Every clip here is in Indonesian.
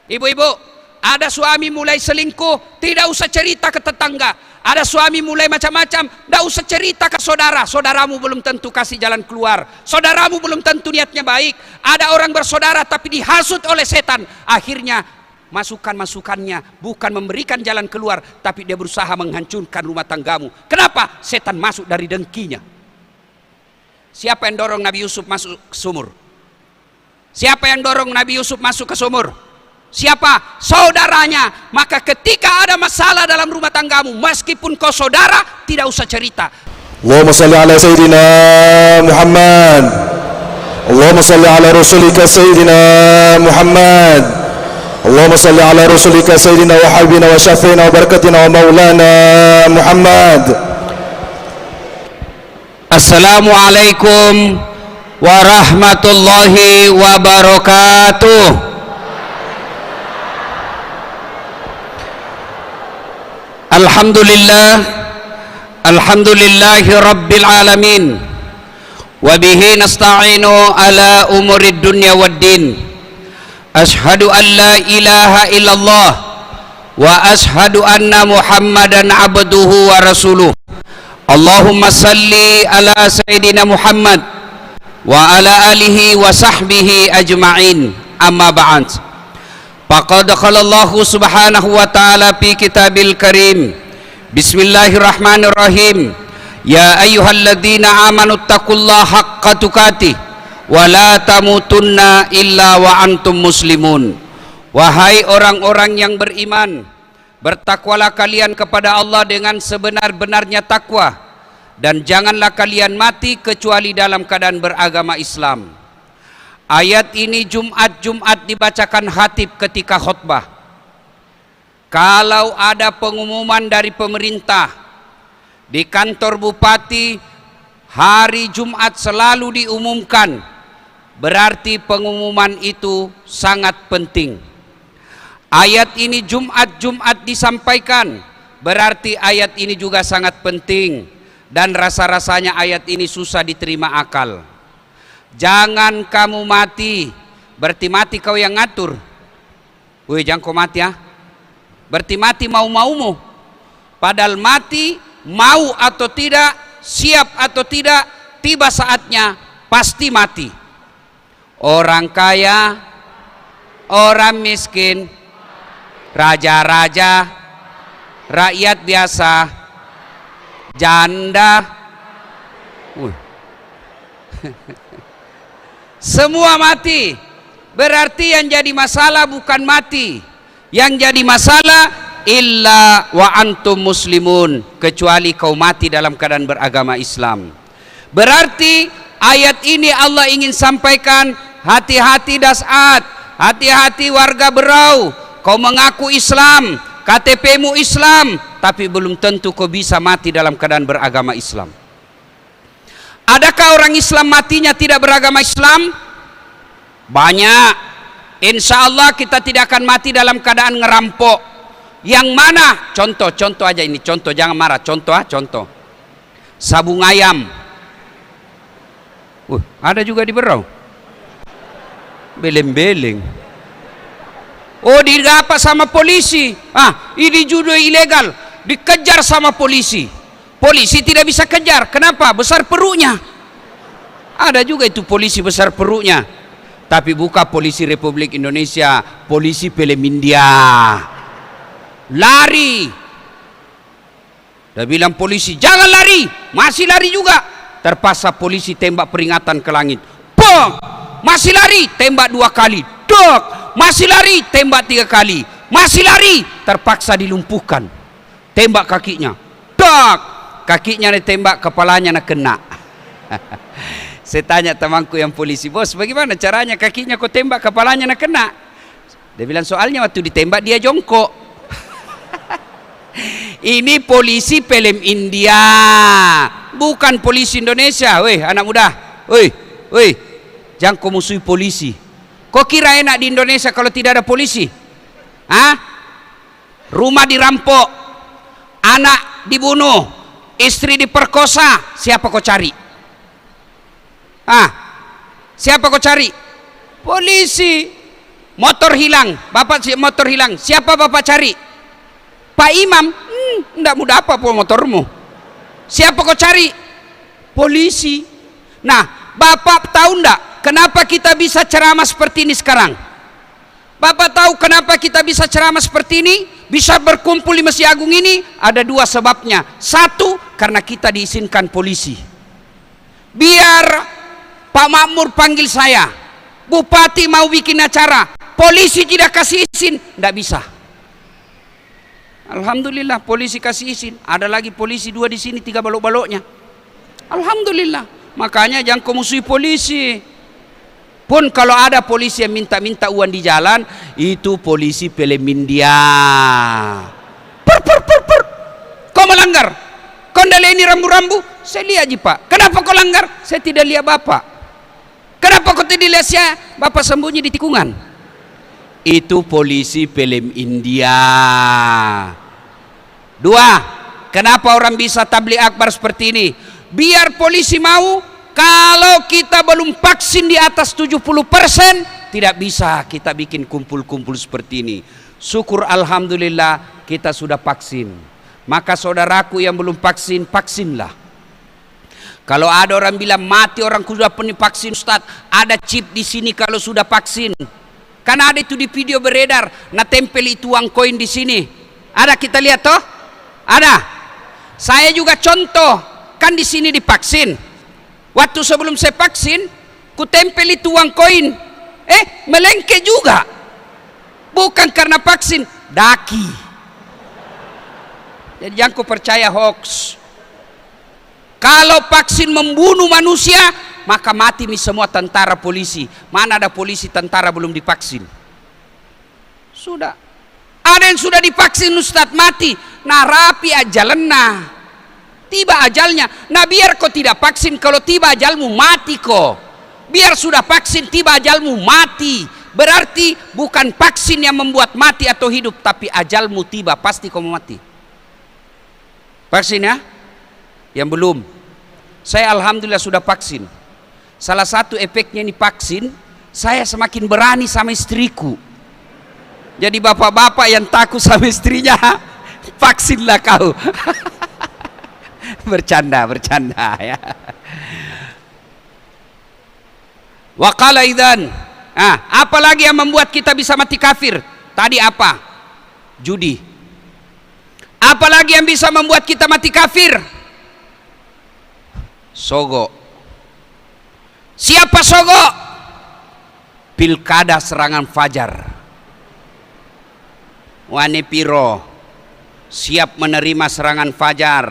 Ibu-ibu, ada suami mulai selingkuh, tidak usah cerita ke tetangga. Ada suami mulai macam-macam, tidak usah cerita ke saudara. Saudaramu belum tentu kasih jalan keluar. Saudaramu belum tentu niatnya baik. Ada orang bersaudara tapi dihasut oleh setan. Akhirnya masukan-masukannya bukan memberikan jalan keluar, tapi dia berusaha menghancurkan rumah tanggamu. Kenapa? Setan masuk dari dengkinya. Siapa yang dorong Nabi Yusuf masuk ke sumur? Siapa yang dorong Nabi Yusuf masuk ke sumur? Siapa? Saudaranya. Maka ketika ada masalah dalam rumah tanggamu, meskipun kau saudara, tidak usah cerita. Allahumma salli ala Sayyidina Muhammad. Allahumma salli ala Rasulika Sayyidina Muhammad. Allahumma salli ala Rasulika Sayyidina wa habibina wa syafiina wa barakatina wa maulana Muhammad. Assalamualaikum warahmatullahi wabarakatuh. Alhamdulillahi rabbil alamin, wabihi nasta'inu ala umurid dunya waddin. Ashhadu an la ilaha illallah wa ashhadu anna muhammadan abduhu wa rasuluh. Allahumma salli ala sayyidina Muhammad wa ala alihi wa sahbihi ajma'in, amma ba'd. Faqad qala Allah subhanahu wa ta'ala fi kitabil karim, bismillahirrahmanirrahim, ya ayyuhalladzina amanu taqullaha haqqa tuqatih wa la tamutunna illa wa antum muslimun. Wahai orang-orang yang beriman, bertakwalah kalian kepada Allah dengan sebenar-benarnya takwa, dan janganlah kalian mati kecuali dalam keadaan beragama Islam. Ayat ini Jumat dibacakan khatib ketika khutbah. Kalau ada pengumuman dari pemerintah di kantor bupati, hari Jumat selalu diumumkan, berarti pengumuman itu sangat penting. Ayat ini Jumat disampaikan, berarti ayat ini juga sangat penting, dan rasa-rasanya ayat ini susah diterima akal. Jangan kamu mati, berarti mati kau yang ngatur. Woi, jangan kau mati ya. Berarti mati mau-maumu. Padahal mati, mau atau tidak, siap atau tidak, tiba saatnya pasti mati. Orang kaya, orang miskin, raja-raja, rakyat biasa, janda, semua mati. Berarti yang jadi masalah bukan mati, yang jadi masalah illa wa antum muslimun, kecuali kau mati dalam keadaan beragama Islam. Berarti ayat ini Allah ingin sampaikan, hati-hati Dasat, hati-hati warga Berau. Kau mengaku Islam, KTP-mu Islam, tapi belum tentu kau bisa mati dalam keadaan beragama Islam. Adakah orang Islam matinya tidak beragama Islam? Banyak. Insya Allah kita tidak akan mati dalam keadaan ngerampok. Yang mana? Contoh aja ini, contoh, jangan marah. Contoh. Sabung ayam. Ada juga di Berau. Beleng-beleng. Oh, didapat sama polisi. Ini judo ilegal. Dikejar sama polisi. Polisi tidak bisa kejar. Kenapa? Besar perutnya. Ada juga itu polisi besar perutnya. Tapi bukan polisi Republik Indonesia, polisi film India. Lari. Dia bilang polisi, jangan lari. Masih lari juga. Terpaksa polisi tembak peringatan ke langit. Bang! Masih lari, tembak 2 kali. Dok! Masih lari, tembak 3 kali. Masih lari, terpaksa dilumpuhkan. Tembak kakinya. Dok! Kakinya ditembak, kepalanya nak kena. Saya tanya temanku yang polisi, bos, bagaimana caranya kakinya kau tembak, kepalanya nak kena? Dia bilang, soalnya waktu ditembak dia jongkok. Ini polisi film India, bukan polisi Indonesia. Weh, anak muda, weh, jangan kau musuhi polisi. Kau kira enak di Indonesia kalau tidak ada polisi? Rumah dirampok, anak dibunuh, istri diperkosa, siapa kau cari? Siapa kau cari? Polisi. Motor hilang, motor hilang. Siapa bapak cari? Pak Imam. Ndak mudah apa pun motormu. Siapa kau cari? Polisi. Nah, bapak tahu ndak kenapa kita bisa ceramah seperti ini sekarang? Bapak tahu kenapa kita bisa ceramah seperti ini? Bisa berkumpul di Masjid Agung ini? Ada dua sebabnya. Satu, karena kita diizinkan polisi. Biar Pak Makmur panggil saya, Bupati mau bikin acara, polisi tidak kasih izin, tidak bisa. Alhamdulillah polisi kasih izin. Ada lagi polisi 2 di sini, 3 balok-baloknya. Alhamdulillah. Makanya jangan kau musuhi polisi. Pun kalau ada polisi yang minta-minta uang di jalan, itu polisi pelemindia. Per. Kau melanggar. Kau ndak ini rambu-rambu. Saya lihat ji Pak. Kenapa kau langgar? Saya tidak lihat Bapak. Kenapa kau tidak lihat saya? Bapak sembunyi di tikungan. Itu polisi film India. 2. Kenapa orang bisa tabligh akbar seperti ini? Biar polisi mau. Kalau kita belum vaksin di atas 70%, tidak bisa kita bikin kumpul-kumpul seperti ini. Syukur alhamdulillah kita sudah vaksin. Maka saudaraku yang belum vaksin, vaksinlah. Kalau ada orang bilang mati orang sudah penuh vaksin, Ustaz, ada chip di sini kalau sudah vaksin. Karena ada itu di video beredar, nah tempel itu uang koin di sini. Ada kita lihat toh? Ada. Saya juga contoh, kan di sini divaksin. Waktu sebelum saya vaksin, ku tempel itu uang koin. Melengke juga. Bukan karena vaksin, daki. Jadi jangan ku percaya hoax. Kalau vaksin membunuh manusia, maka mati nih semua tentara polisi. Mana ada polisi tentara belum divaksin? Sudah. Ada yang sudah divaksin Ustaz mati. Nah rapi ajalnya. Tiba ajalnya. Nah biar kau tidak vaksin, kalau tiba ajalmu mati kau. Biar sudah vaksin tiba ajalmu mati. Berarti bukan vaksin yang membuat mati atau hidup, tapi ajalmu tiba pasti kau mati. Vaksin ya? Yang belum. Saya alhamdulillah sudah vaksin. Salah satu efeknya ini vaksin, saya semakin berani sama istriku. Jadi bapak-bapak yang takut sama istrinya, vaksinlah kau. Bercanda ya. Wa qala idzan. Apalagi yang membuat kita bisa mati kafir? Tadi apa? Judi. Apalagi yang bisa membuat kita mati kafir? Sogo. Siapa sogo? Pilkada serangan fajar. Wane piro siap menerima serangan fajar.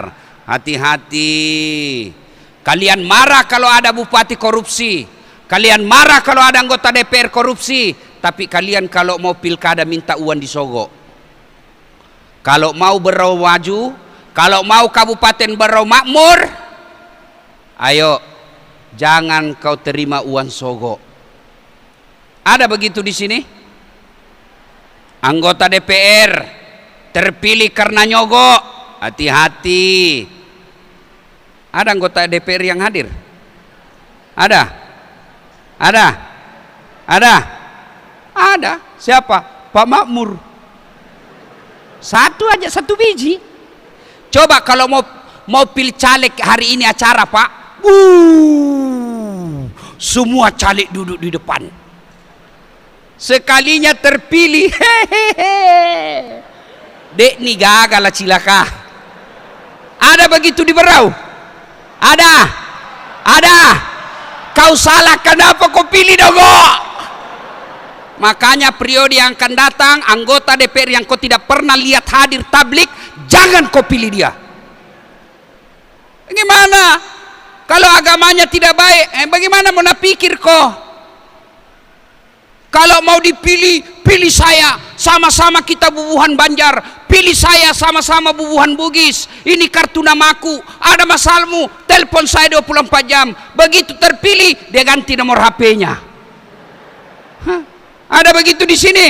Hati-hati. Kalian marah kalau ada bupati korupsi. Kalian marah kalau ada anggota DPR korupsi. Tapi kalian kalau mau pilkada minta uang di Sogo. Kalau mau Berau maju, kalau mau Kabupaten Berau makmur, ayo jangan kau terima uang Sogo. Ada begitu di sini? Anggota DPR terpilih karena nyogok. Hati-hati. Ada anggota DPR yang hadir? Ada? Ada? Ada? Ada. Siapa? Pak Makmur. Satu aja, 1 biji. Coba kalau mau pilih caleg hari ini acara Pak, semua caleg duduk di depan. Sekalinya terpilih, dek nih gagal lah cilaka. Ada begitu di Berau? Ada? Ada? Kau salah, kenapa kau pilih dogo? Makanya periode yang akan datang, anggota DPR yang kau tidak pernah lihat hadir tablik, jangan kau pilih dia. Bagaimana? Kalau agamanya tidak baik, bagaimana mau pikir kau? Kalau mau dipilih, pilih saya. Sama-sama kita bubuhan Banjar. Pilih saya, sama-sama bubuhan Bugis. Ini kartu namaku. Ada masalahmu, telepon saya 24 jam. Begitu terpilih, dia ganti nomor HP-nya. Ada begitu di sini?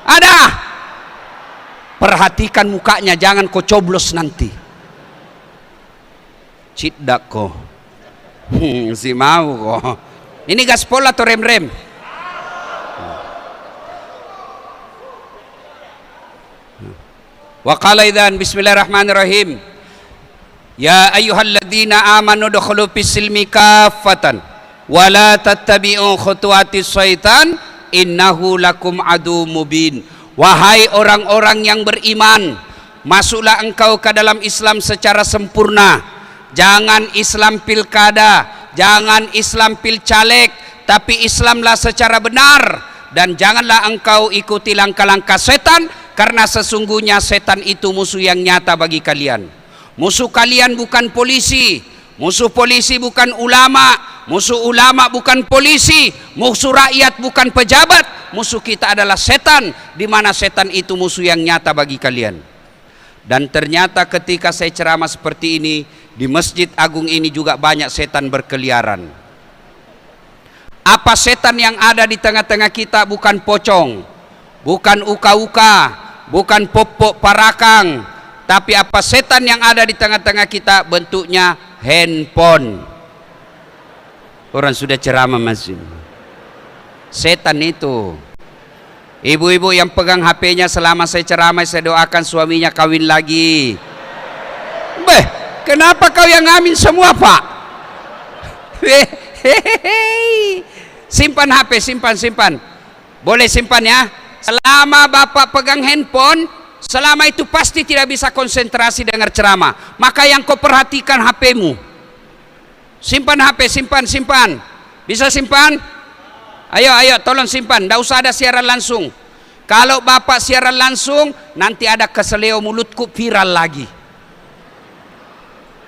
Ada. Perhatikan mukanya, jangan kau coblos nanti. Cidak kok. Si mau kok. Ini gaspol atau rem-rem? Wa qala idzan bismillahirrahmanirrahim. Ya ayyuhalladzina amanu dukhulu fis silmi kaffatan wa la tattabi'u khutuwatis syaitan innahu lakum adu mubin. Wahai orang-orang yang beriman, masuklah engkau ke dalam Islam secara sempurna. Jangan Islam pilkada, jangan Islam pilcaleg, tapi Islamlah secara benar. Dan janganlah engkau ikuti langkah-langkah setan, karena sesungguhnya setan itu musuh yang nyata bagi kalian. Musuh kalian bukan polisi, musuh polisi bukan ulama, musuh ulama bukan polisi, musuh rakyat bukan pejabat. Musuh kita adalah setan, di mana setan itu musuh yang nyata bagi kalian. Dan ternyata ketika saya ceramah seperti ini, di Masjid Agung ini juga banyak setan berkeliaran. Apa setan yang ada di tengah-tengah kita? Bukan pocong, bukan uka-uka, bukan popok parakang, tapi apa setan yang ada di tengah-tengah kita? Bentuknya handphone. Orang sudah ceramah masih. Setan itu. Ibu-ibu yang pegang HP-nya selama saya ceramah, saya doakan suaminya kawin lagi. Beh, kenapa kau yang ngamin semua, Pak? Simpan HP, simpan. Boleh simpan ya. Selama Bapak pegang handphone, selama itu pasti tidak bisa konsentrasi dengar ceramah. Maka yang kau perhatikan HP-mu. Simpan HP, simpan. Bisa simpan? Ayo, tolong simpan. Tidak usah ada siaran langsung. Kalau Bapak siaran langsung, nanti ada keseleo mulutku viral lagi.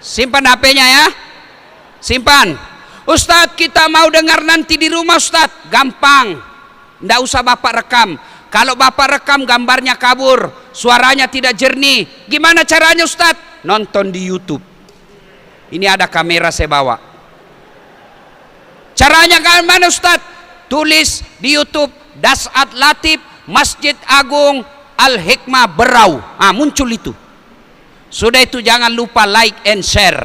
Simpan HP-nya ya. Simpan. Ustadz, kita mau dengar nanti di rumah, Ustadz. Gampang. Tidak usah Bapak rekam. Kalau Bapak rekam, gambarnya kabur, suaranya tidak jernih. Gimana caranya, Ustadz? Nonton di YouTube. Ini ada kamera saya bawa. Caranya gimana, Ustadz? Tulis di YouTube Dasat Latif Masjid Agung Al-Hikmah Berau. Muncul itu. Sudah itu jangan lupa like and share.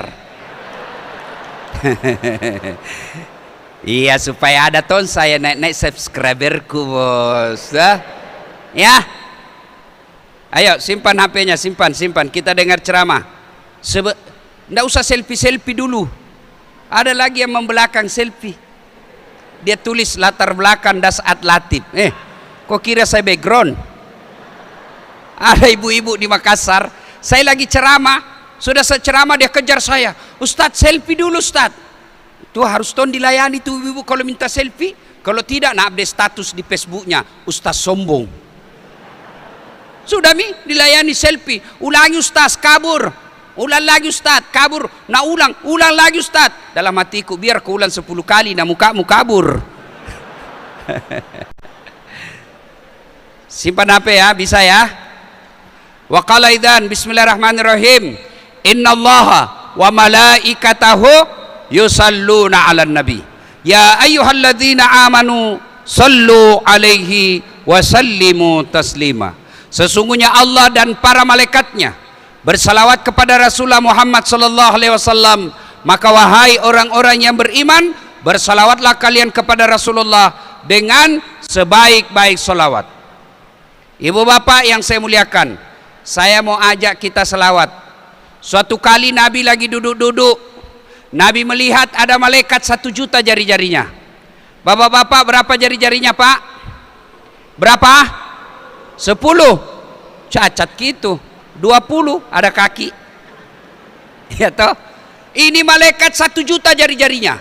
Iya, supaya ada ton saya naik subscriberku, bos. Ya. Ayo simpan HP-nya, simpan. Kita dengar ceramah. Nggak usah selfie dulu. Ada lagi yang membelakang selfie. Dia tulis latar belakang Dasat Latif. Kok kira saya background? Ada ibu-ibu di Makassar, saya lagi ceramah, sudah saya ceramah dia kejar saya. Ustadz, selfie dulu, Ustadz. Itu harus dilayani tuh ibu-ibu kalau minta selfie. Kalau tidak, update status di Facebooknya, Ustadz sombong. Sudah dilayani selfie. Ulangi, Ustadz, kabur. Ulang lagi, Ustadz, kabur. Ulang lagi, Ustadz. Dalam hatiku, biar kau ulang 10 kali, mukamu kabur. Simpan HP ya, bisa ya. Wa qala idzan bismillahirrahmanirrahim. Innallaha wa malaikatahu yusalluna 'alan nabi. Ya ayyuhalladzina amanu sallu alaihi wa sallimu taslima. Sesungguhnya Allah dan para malaikatnya bersalawat kepada Rasulullah Muhammad sallallahu alaihi wasallam. Maka wahai orang-orang yang beriman, bersalawatlah kalian kepada Rasulullah dengan sebaik-baik salawat. Ibu bapak yang saya muliakan, saya mau ajak kita salawat. Suatu kali Nabi lagi duduk-duduk, Nabi melihat ada malaikat 1 juta jari-jarinya. Bapak-bapak, berapa jari-jarinya, Pak? Berapa? 10. Cacat gitu. 20 ada kaki. Ya toh? Ini malaikat 1 juta jari-jarinya.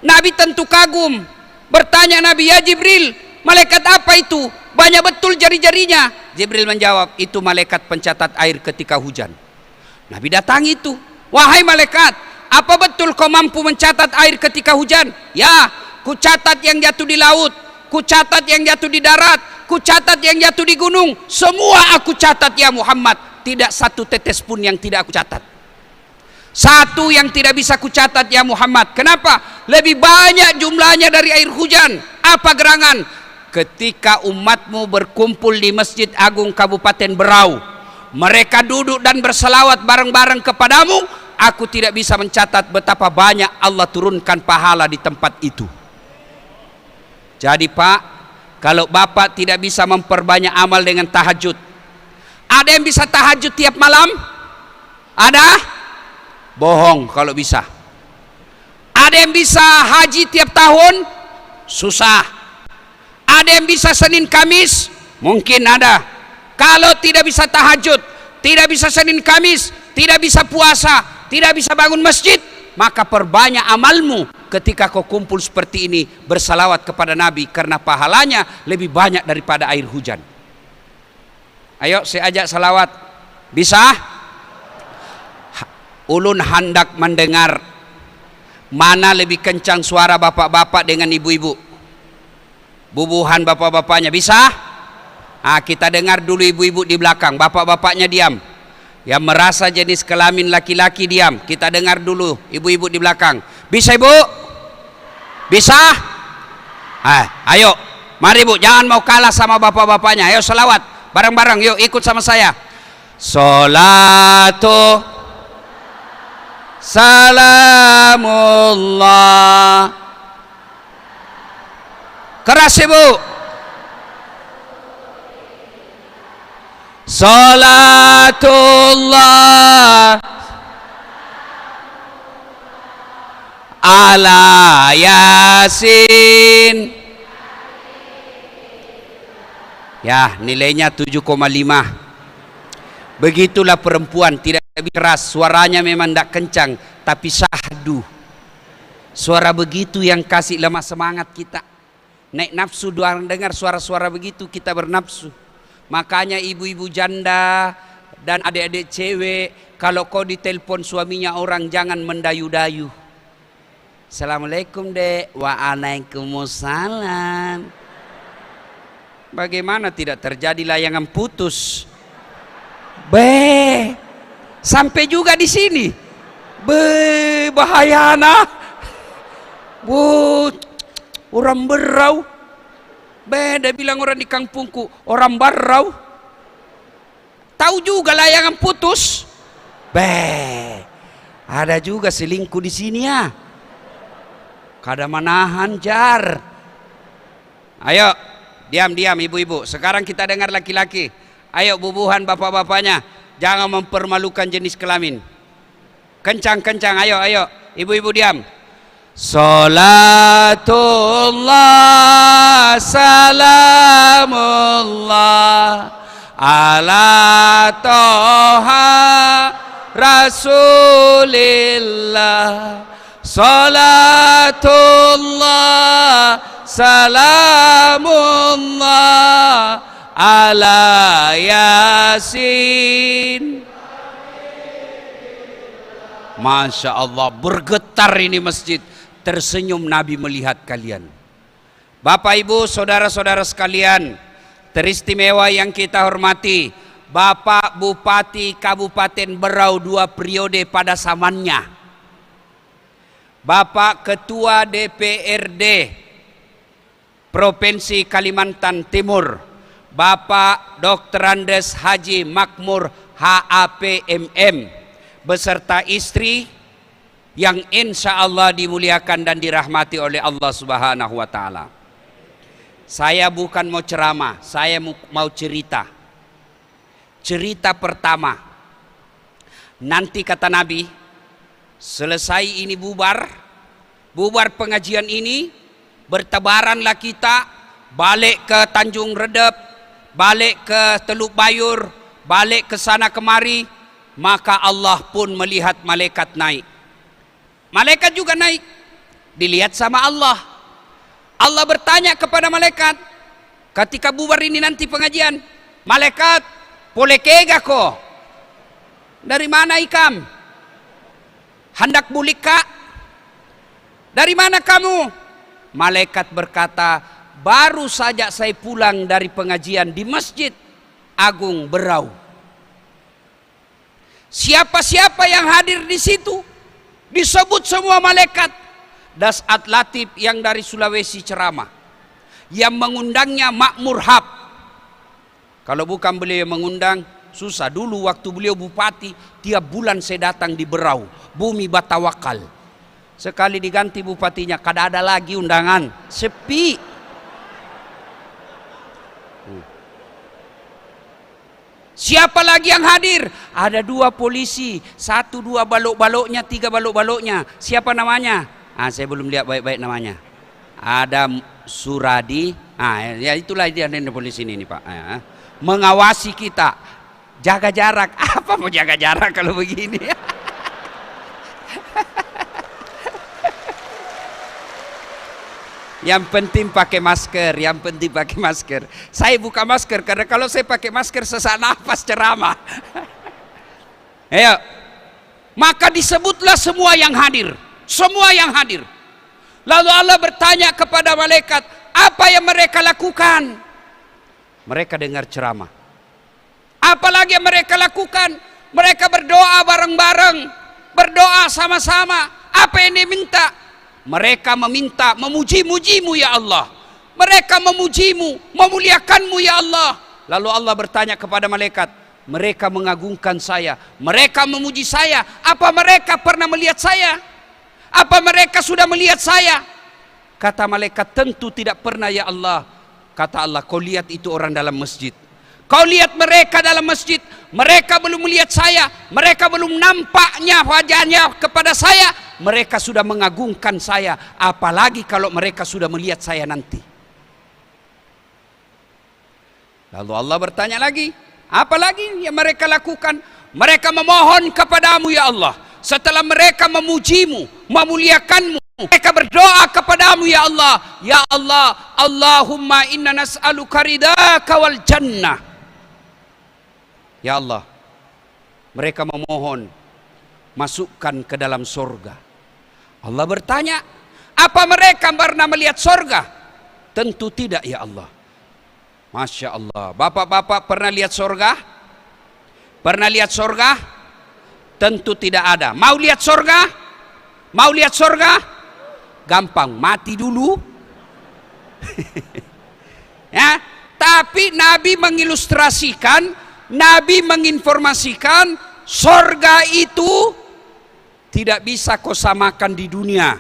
Nabi tentu kagum. Bertanya Nabi, ya Jibril, malaikat apa itu? Banyak betul jari-jarinya. Jibril menjawab, itu malaikat pencatat air ketika hujan. Nabi datang itu. Wahai malaikat, apa betul kau mampu mencatat air ketika hujan? Ya, ku catat yang jatuh di laut, ku catat yang jatuh di darat, ku catat yang jatuh di gunung. Semua aku catat ya Muhammad. Tidak satu tetes pun yang tidak aku catat. Satu yang tidak bisa ku catat ya Muhammad. Kenapa? Lebih banyak jumlahnya dari air hujan. Apa gerangan? Ketika umatmu berkumpul di Masjid Agung Kabupaten Berau, mereka duduk dan berselawat bareng-bareng kepadamu, aku tidak bisa mencatat betapa banyak Allah turunkan pahala di tempat itu. Jadi Pak, kalau Bapak tidak bisa memperbanyak amal dengan tahajud, Ada yang bisa tahajud tiap malam? Ada? Bohong kalau bisa. Ada yang bisa haji tiap tahun? Susah. Ada yang bisa Senin Kamis? Mungkin ada. Kalau tidak bisa tahajud, tidak bisa Senin Kamis, tidak bisa puasa, tidak bisa bangun masjid, maka perbanyak amalmu ketika kau kumpul seperti ini bersalawat kepada Nabi, karena pahalanya lebih banyak daripada air hujan. Ayo saya ajak salawat. Bisa? Ulun hendak mendengar mana lebih kencang suara bapak-bapak dengan ibu-ibu. Bubuhan bapak-bapaknya bisa? Kita dengar dulu ibu-ibu di belakang, bapak-bapaknya diam. Yang merasa jenis kelamin laki-laki diam. Kita dengar dulu ibu-ibu di belakang. Bisa ibu? Bisa? Ayo, mari bu, jangan mau kalah sama bapak-bapaknya. Ayo selawat bareng-bareng, yuk ikut sama saya. Salatu salamullah. Keras ibu. Salatullah ala Yasin. Ya, nilainya 7,5. Begitulah perempuan, tidak keras, suaranya memang tidak kencang, tapi syahdu. Suara begitu yang kasih lemah semangat kita. Naik nafsu dengar suara-suara begitu, kita bernafsu. Makanya ibu-ibu janda dan adik-adik cewek, kalau kau ditelepon suaminya orang, jangan mendayu-dayu. Assalamualaikum dek. Waalaikumsalam. Bagaimana tidak terjadi layangan putus? Sampai juga di sini. Bahaya nah. Orang berau. Beda bilang orang di kampungku, orang barau. Tahu juga layangan putus. Ada juga selingkuh di sini ya. Kada manahan jar. Ayo, diam-diam ibu-ibu. Sekarang kita dengar laki-laki. Ayo bubuhan bapak-bapaknya, jangan mempermalukan jenis kelamin. Kencang-kencang, ayo. Ibu-ibu diam. Salatullah salamullah ala toha rasulillah. Salatullah salamullah ala Yasin. Masya Allah, bergetar ini masjid. Tersenyum Nabi melihat kalian. Bapak ibu saudara-saudara sekalian, teristimewa yang kita hormati, Bapak Bupati Kabupaten Berau 2 periode pada zamannya, Bapak Ketua DPRD Provinsi Kalimantan Timur, Bapak Dr. Andes Haji Makmur HAPMM beserta istri yang insya Allah dimuliakan dan dirahmati oleh Allah Subhanahu wa Ta'ala. Saya bukan mau ceramah, saya mau cerita. Cerita pertama, nanti kata Nabi, selesai ini bubar pengajian ini, bertebaranlah kita, balik ke Tanjung Redep, balik ke Teluk Bayur, balik ke sana kemari, maka Allah pun melihat malaikat naik. Malaikat juga naik, dilihat sama Allah. Allah bertanya kepada malaikat, ketika bubar ini nanti pengajian, malaikat, boleh kega ko? Dari mana ikam? Hendak bulik kak? Dari mana kamu? Malaikat berkata, baru saja saya pulang dari pengajian di Masjid Agung Berau. Siapa-siapa yang hadir di situ disebut semua malaikat. Dasat Latif yang dari Sulawesi ceramah, yang mengundangnya Makmur Hab. Kalau bukan beliau yang mengundang, susah. Dulu waktu beliau bupati, tiap bulan saya datang di Berau, bumi Batawakal. Sekali diganti bupatinya, kada ada lagi undangan, sepi. Siapa lagi yang hadir? Ada 2 polisi, 1 2 balok-baloknya, 3 balok-baloknya. Siapa namanya? Saya belum lihat baik-baik namanya. Ada Suradi. Ya itulah dia polisi ini Pak. Mengawasi kita, jaga jarak. Apa mau jaga jarak kalau begini? Yang penting pakai masker, yang penting pakai masker. Saya buka masker karena kalau saya pakai masker sesak nafas ceramah. Ayo. Maka disebutlah semua yang hadir, semua yang hadir. Lalu Allah bertanya kepada malaikat, apa yang mereka lakukan? Mereka dengar ceramah. Apalagi yang mereka lakukan? Mereka berdoa bareng-bareng, berdoa sama-sama. Apa yang diminta? Mereka meminta, memuji-mujimu ya Allah. Mereka memujimu, memuliakanmu ya Allah. Lalu Allah bertanya kepada malaikat, mereka mengagungkan saya, mereka memuji saya. Apa mereka pernah melihat saya? Apa mereka sudah melihat saya? Kata malaikat, tentu tidak pernah ya Allah. Kata Allah, kau lihat itu orang dalam masjid. Kau lihat mereka dalam masjid, mereka belum melihat saya, mereka belum nampaknya wajahnya kepada saya, mereka sudah mengagungkan saya, apalagi kalau mereka sudah melihat saya nanti. Lalu Allah bertanya lagi, apa lagi yang mereka lakukan? Mereka memohon kepadamu ya Allah. Setelah mereka memujimu, memuliakanmu, mereka berdoa kepadamu ya Allah. Ya Allah, Allahumma inna nas'aluka ridaka wal jannah. Ya Allah, mereka memohon masukkan ke dalam surga. Allah bertanya, apa mereka pernah melihat surga? Tentu tidak ya Allah. Masya Allah. Bapak-bapak pernah lihat surga? Pernah lihat surga? Tentu tidak ada. Mau lihat surga? Mau lihat surga? Gampang, mati dulu. Ya, tapi Nabi mengilustrasikan, Nabi menginformasikan surga itu tidak bisa kau samakan di dunia.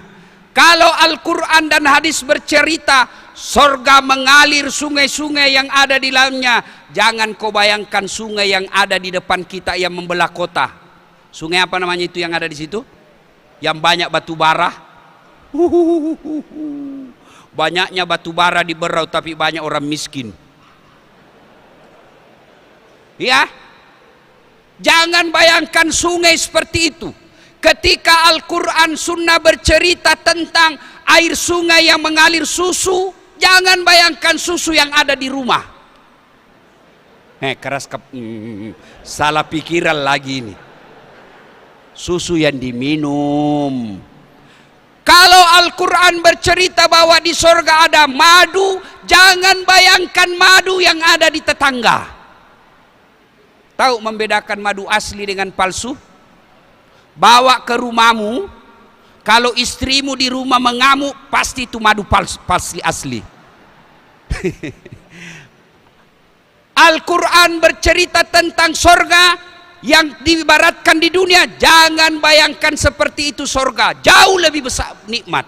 Kalau Al-Quran dan hadis bercerita surga mengalir sungai-sungai yang ada di dalamnya, jangan kau bayangkan sungai yang ada di depan kita yang membelah kota. Sungai apa namanya itu yang ada di situ? Yang banyak batu bara. Banyaknya batu bara di Berau tapi banyak orang miskin. Ya, jangan bayangkan sungai seperti itu. Ketika Al-Quran Sunnah bercerita tentang air sungai yang mengalir susu, jangan bayangkan susu yang ada di rumah. Salah pikiran lagi ini. Susu yang diminum. Kalau Al-Quran bercerita bahwa di surga ada madu, jangan bayangkan madu yang ada di tetangga. Tahu membedakan madu asli dengan palsu? Bawa ke rumahmu, kalau istrimu di rumah mengamuk, pasti itu madu palsu asli. Al-Quran bercerita tentang surga yang diibaratkan di dunia, jangan bayangkan seperti itu surga, jauh lebih besar nikmat.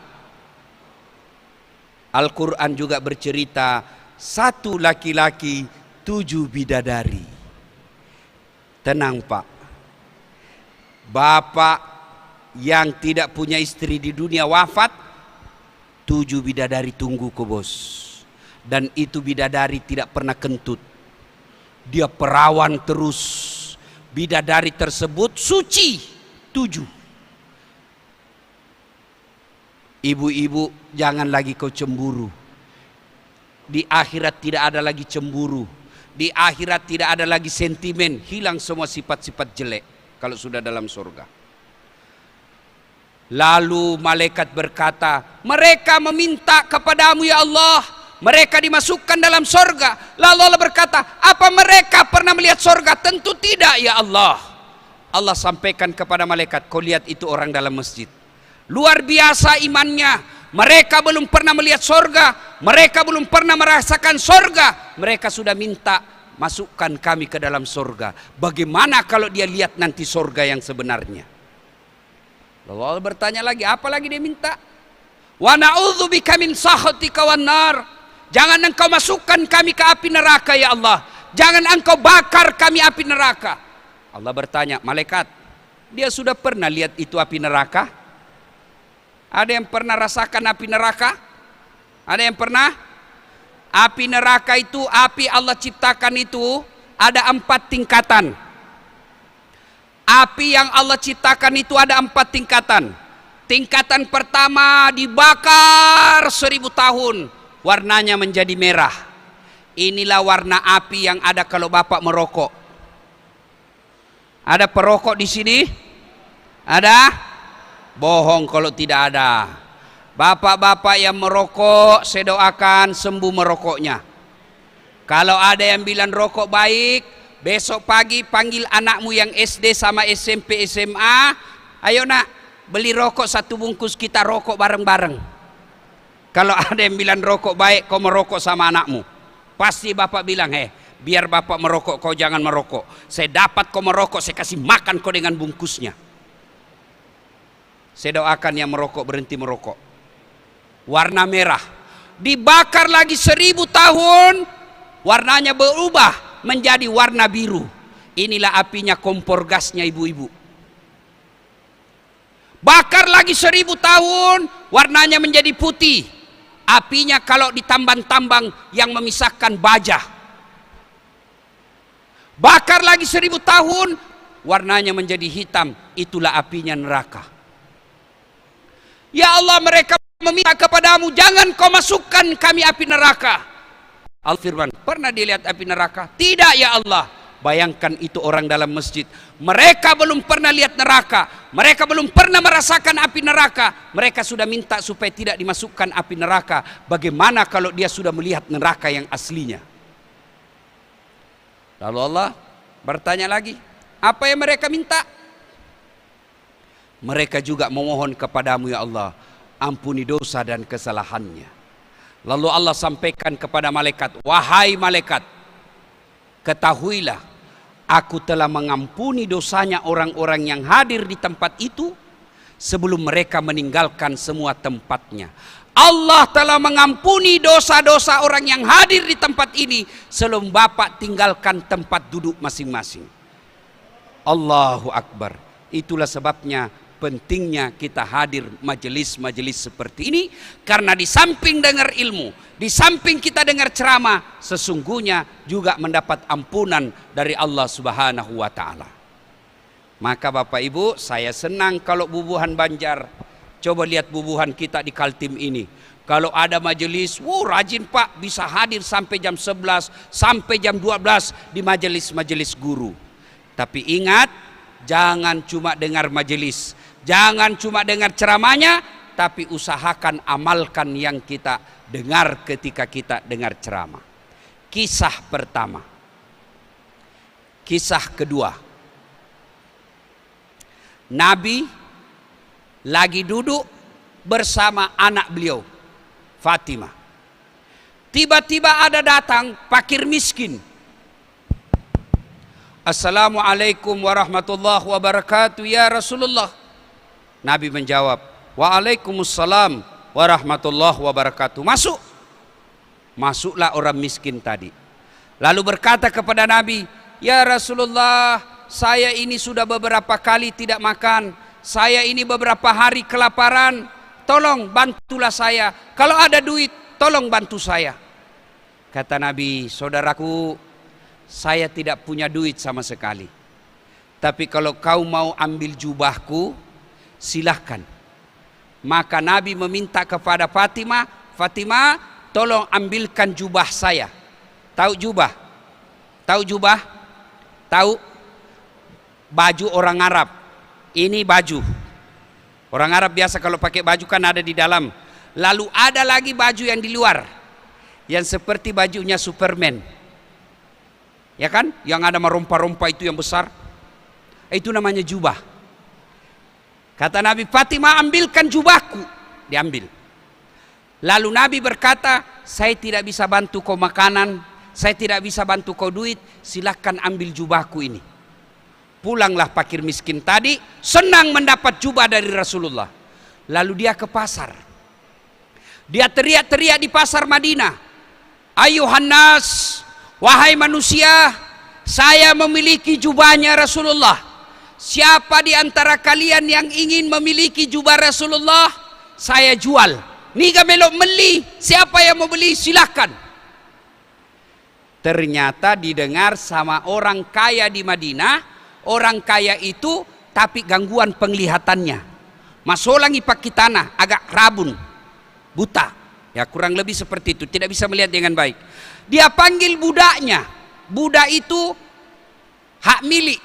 Al-Quran juga bercerita 1 laki-laki 7 bidadari. Tenang Pak, bapak yang tidak punya istri di dunia wafat, 7 bidadari tunggu ke bos. Dan itu bidadari tidak pernah kentut, dia perawan terus. Bidadari tersebut suci 7. Ibu-ibu jangan lagi kau cemburu. Di akhirat tidak ada lagi cemburu. Di akhirat tidak ada lagi sentimen, hilang semua sifat-sifat jelek kalau sudah dalam surga. Lalu malaikat berkata, mereka meminta kepadamu ya Allah, mereka dimasukkan dalam surga. Lalu Allah berkata, apa mereka pernah melihat surga? Tentu tidak ya Allah. Allah sampaikan kepada malaikat, kau lihat itu orang dalam masjid. Luar biasa imannya. Mereka belum pernah melihat surga, mereka belum pernah merasakan surga, mereka sudah minta masukkan kami ke dalam surga. Bagaimana kalau dia lihat nanti surga yang sebenarnya? Lalu Allah bertanya lagi, apa lagi dia minta? Wa na'udzubika min sakhatika wan nar. Jangan engkau masukkan kami ke api neraka ya Allah. jangan engkau bakar kami api neraka. Allah bertanya, malaikat, dia sudah pernah lihat itu api neraka? Ada yang pernah rasakan api neraka? Ada yang pernah? Api neraka itu, api Allah ciptakan itu ada 4 tingkatan. Api yang Allah ciptakan itu ada 4 tingkatan. Tingkatan pertama dibakar 1000 tahun, warnanya menjadi merah. Inilah warna api yang ada kalau Bapak merokok. Ada perokok di sini? Ada? Bohong kalau tidak ada. Bapak-bapak yang merokok, saya doakan sembuh merokoknya. Kalau ada yang bilang rokok baik, besok pagi panggil anakmu yang SD sama SMP, SMA. Ayo nak, beli rokok 1 bungkus, kita rokok bareng-bareng. Kalau ada yang bilang rokok baik, kau merokok sama anakmu, pasti bapak bilang, biar bapak merokok, kau jangan merokok. Saya dapat kau merokok, saya kasih makan kau dengan bungkusnya. Saya doakan yang merokok berhenti merokok. Warna merah. Dibakar lagi 1000 tahun, warnanya berubah menjadi warna biru. Inilah apinya kompor gasnya ibu-ibu. Bakar lagi 1000 tahun, warnanya menjadi putih. Apinya kalau ditambang-tambang yang memisahkan baja. Bakar lagi 1000 tahun, warnanya menjadi hitam. Itulah apinya neraka. Ya Allah, mereka meminta kepadamu, jangan kau masukkan kami api neraka. Allah firman, pernah dilihat api neraka? Tidak ya Allah. Bayangkan itu orang dalam masjid. Mereka belum pernah lihat neraka. Mereka belum pernah merasakan api neraka. Mereka sudah minta supaya tidak dimasukkan api neraka. Bagaimana kalau dia sudah melihat neraka yang aslinya? Lalu Allah bertanya lagi, apa yang mereka minta? Mereka juga memohon kepadamu ya Allah, ampuni dosa dan kesalahannya. Lalu Allah sampaikan kepada malaikat, wahai malaikat, ketahuilah, aku telah mengampuni dosanya orang-orang yang hadir di tempat itu sebelum mereka meninggalkan semua tempatnya. Allah telah mengampuni dosa-dosa orang yang hadir di tempat ini sebelum Bapak tinggalkan tempat duduk masing-masing. Allahu Akbar. Itulah sebabnya pentingnya kita hadir majelis-majelis seperti ini, karena di samping dengar ilmu, di samping kita dengar ceramah, sesungguhnya juga mendapat ampunan dari Allah Subhanahu wa taala. Maka Bapak Ibu, saya senang kalau Bubuhan Banjar. Coba lihat Bubuhan kita di Kaltim ini. Kalau ada majelis, rajin Pak, bisa hadir sampai jam 11, sampai jam 12 di majelis-majelis guru. Tapi ingat, jangan cuma dengar majelis, jangan cuma dengar ceramahnya, tapi usahakan amalkan yang kita dengar ketika kita dengar ceramah. Kisah pertama. Kisah kedua. Nabi lagi duduk bersama anak beliau, Fatimah. Tiba-tiba ada datang fakir miskin. Assalamualaikum warahmatullahi wabarakatuh ya Rasulullah. Nabi menjawab, waalaikumsalam warahmatullahi wabarakatuh. Masuk. Masuklah orang miskin tadi. Lalu berkata kepada Nabi, ya Rasulullah, saya ini sudah beberapa kali tidak makan. Saya ini beberapa hari kelaparan. Tolong bantulah saya. Kalau ada duit, tolong bantu saya. Kata Nabi, saudaraku, saya tidak punya duit sama sekali. Tapi kalau kau mau ambil jubahku, silahkan. Maka Nabi meminta kepada Fatimah, Fatimah, tolong ambilkan jubah saya. Tahu jubah? Tahu jubah? Tahu? Baju orang Arab. Ini baju. Orang Arab biasa kalau pakai baju kan ada di dalam. Lalu ada lagi baju yang di luar, yang seperti bajunya Superman. Ya kan? Yang ada rompa-rompa itu yang besar. Itu namanya jubah. Kata Nabi, Fatimah ambilkan jubahku. Diambil. Lalu Nabi berkata, saya tidak bisa bantu kau makanan, saya tidak bisa bantu kau duit, silakan ambil jubahku ini. Pulanglah fakir miskin tadi, senang mendapat jubah dari Rasulullah. Lalu dia ke pasar. Dia teriak-teriak di pasar Madinah. Ayuhan nas, wahai manusia, saya memiliki jubahnya Rasulullah. Siapa di antara kalian yang ingin memiliki jubah Rasulullah, saya jual. Niga melok meli, siapa yang mau beli silakan. Ternyata didengar sama orang kaya di Madinah. Orang kaya itu tapi gangguan penglihatannya. Masolangi pakai tanah, agak rabun, buta. Ya kurang lebih seperti itu, tidak bisa melihat dengan baik. Dia panggil budaknya. Budak itu hak milik.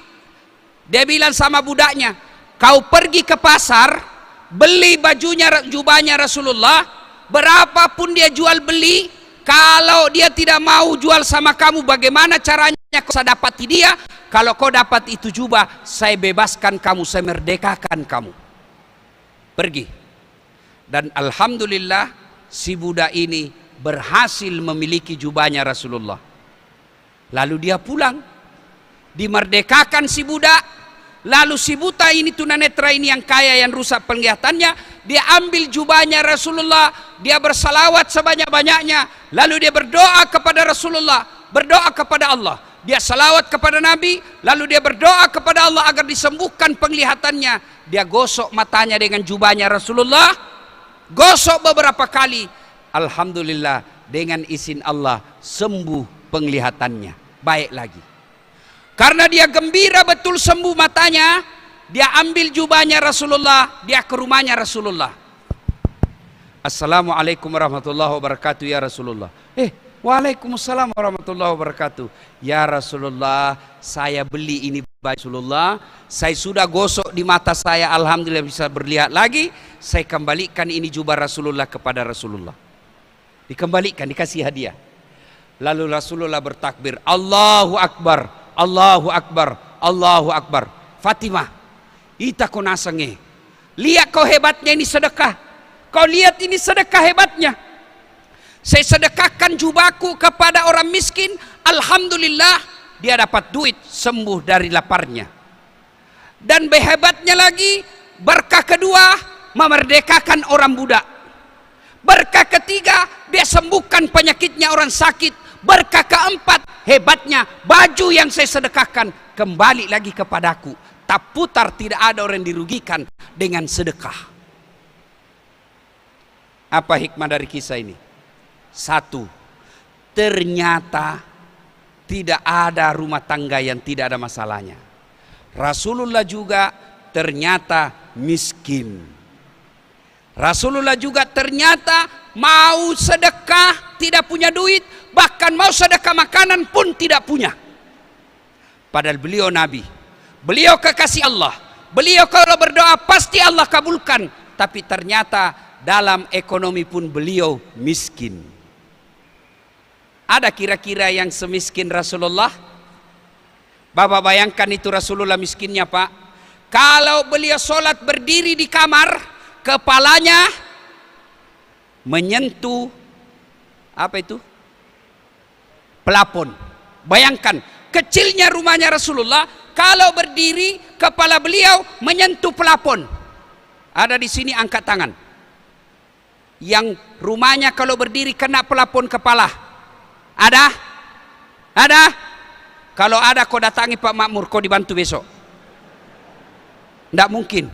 Dia bilang sama budaknya, kau pergi ke pasar, beli bajunya, jubahnya Rasulullah, berapapun dia jual beli, kalau dia tidak mau jual sama kamu, bagaimana caranya kau bisa dapati dia? Kalau kau dapat itu jubah, saya bebaskan kamu, saya merdekakan kamu. Pergi. Dan alhamdulillah si budak ini berhasil memiliki jubahnya Rasulullah. Lalu dia pulang, dimerdekakan si budak. Lalu si buta ini, tunanetra ini yang kaya, yang rusak penglihatannya, dia ambil jubahnya Rasulullah, dia bersalawat sebanyak-banyaknya, lalu dia berdoa kepada Rasulullah, berdoa kepada Allah. Dia salawat kepada Nabi, lalu dia berdoa kepada Allah agar disembuhkan penglihatannya. Dia gosok matanya dengan jubahnya Rasulullah, gosok beberapa kali. Alhamdulillah, dengan izin Allah sembuh penglihatannya, baik lagi. Karena dia gembira betul sembuh matanya, dia ambil jubahnya Rasulullah, dia ke rumahnya Rasulullah. Assalamualaikum warahmatullahi wabarakatuh ya Rasulullah. Waalaikumsalam warahmatullahi wabarakatuh. Ya Rasulullah, saya beli ini baju Rasulullah, saya sudah gosok di mata saya, alhamdulillah bisa berlihat lagi. Saya kembalikan ini jubah Rasulullah kepada Rasulullah. Dikembalikan, dikasih hadiah. Lalu Rasulullah bertakbir, Allahu Akbar, Allahu Akbar, Allahu Akbar. Fatimah, ita kau nasange, lihat kau hebatnya ini sedekah. Kau lihat ini sedekah hebatnya. Saya sedekahkan jubahku kepada orang miskin, alhamdulillah dia dapat duit, sembuh dari laparnya. Dan hebatnya lagi, berkah kedua memerdekakan orang budak. Berkah ketiga, dia sembuhkan penyakitnya orang sakit. Berkah keempat, hebatnya baju yang saya sedekahkan kembali lagi kepadaku. Tak putar, tidak ada orang yang dirugikan dengan sedekah. Apa hikmah dari kisah ini? Satu, ternyata tidak ada rumah tangga yang tidak ada masalahnya. Rasulullah juga ternyata miskin. Rasulullah juga ternyata mau sedekah tidak punya duit, bahkan mau sedekah makanan pun tidak punya. Padahal beliau Nabi, beliau kekasih Allah, beliau kalau berdoa pasti Allah kabulkan. Tapi ternyata dalam ekonomi pun beliau miskin. Ada kira-kira yang semiskin Rasulullah? Bapak bayangkan itu Rasulullah miskinnya Pak. Kalau beliau sholat berdiri di kamar, kepalanya menyentuh apa itu? Pelafon. Bayangkan kecilnya rumahnya Rasulullah, kalau berdiri kepala beliau menyentuh pelafon. Ada di sini angkat tangan. Yang rumahnya kalau berdiri kena pelafon kepala. Ada? Ada? Kalau ada kau datangi Pak Makmur, kau dibantu besok. Tidak mungkin.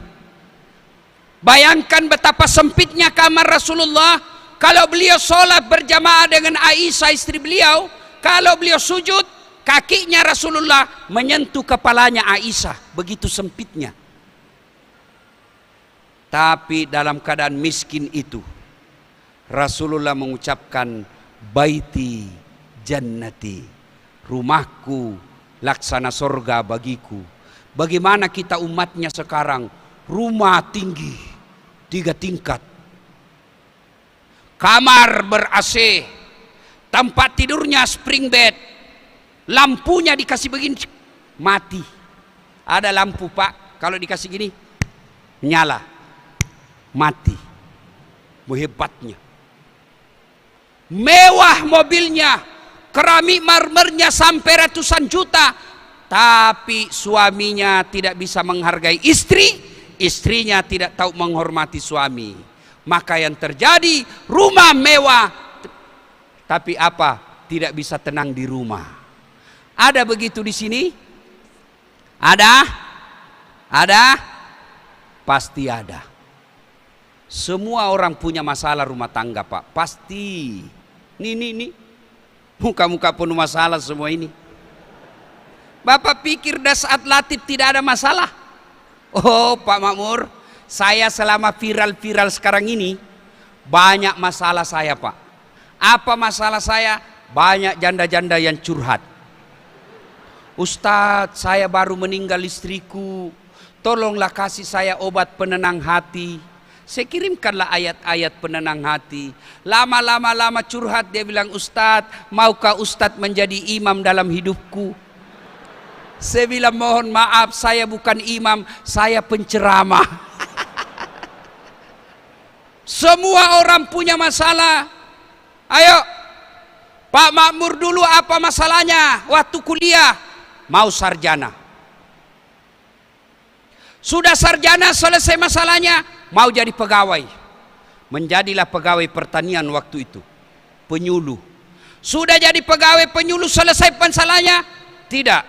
Bayangkan betapa sempitnya kamar Rasulullah. Kalau beliau sholat berjamaah dengan Aisyah istri beliau, kalau beliau sujud, kakinya Rasulullah menyentuh kepalanya Aisyah. Begitu sempitnya. Tapi dalam keadaan miskin itu, Rasulullah mengucapkan, Baiti jannati, rumahku laksana sorga bagiku. Bagaimana kita umatnya sekarang, rumah tinggi 3 tingkat, kamar ber-AC, tempat tidurnya spring bed, lampunya dikasih begini mati. Ada lampu Pak, kalau dikasih gini nyala, mati. Hebatnya. Mewah mobilnya, keramik marmernya sampai ratusan juta, tapi suaminya tidak bisa menghargai istri, istrinya tidak tahu menghormati suami. Maka yang terjadi, rumah mewah, tapi apa? Tidak bisa tenang di rumah. Ada begitu di sini? Ada? Ada? Pasti ada. Semua orang punya masalah rumah tangga, Pak. Pasti. Nih. Muka-muka penuh masalah semua ini. Bapak pikir dah saat Latif tidak ada masalah? Oh, Pak Makmur, saya selama viral-viral sekarang ini banyak masalah saya, Pak. Apa masalah saya? Banyak janda-janda yang curhat. Ustadz, saya baru meninggal istriku. Tolonglah kasih saya obat penenang hati. Saya kirimkanlah ayat-ayat penenang hati. Lama curhat, dia bilang, Ustadz, maukah Ustadz menjadi imam dalam hidupku? Saya bilang, mohon maaf, saya bukan imam, saya penceramah. Semua orang punya masalah. Ayo, Pak Makmur dulu apa masalahnya waktu kuliah? Mau sarjana. Sudah sarjana selesai masalahnya, mau jadi pegawai. Menjadilah pegawai pertanian waktu itu, penyuluh. Sudah jadi pegawai penyuluh, selesai masalahnya? Tidak.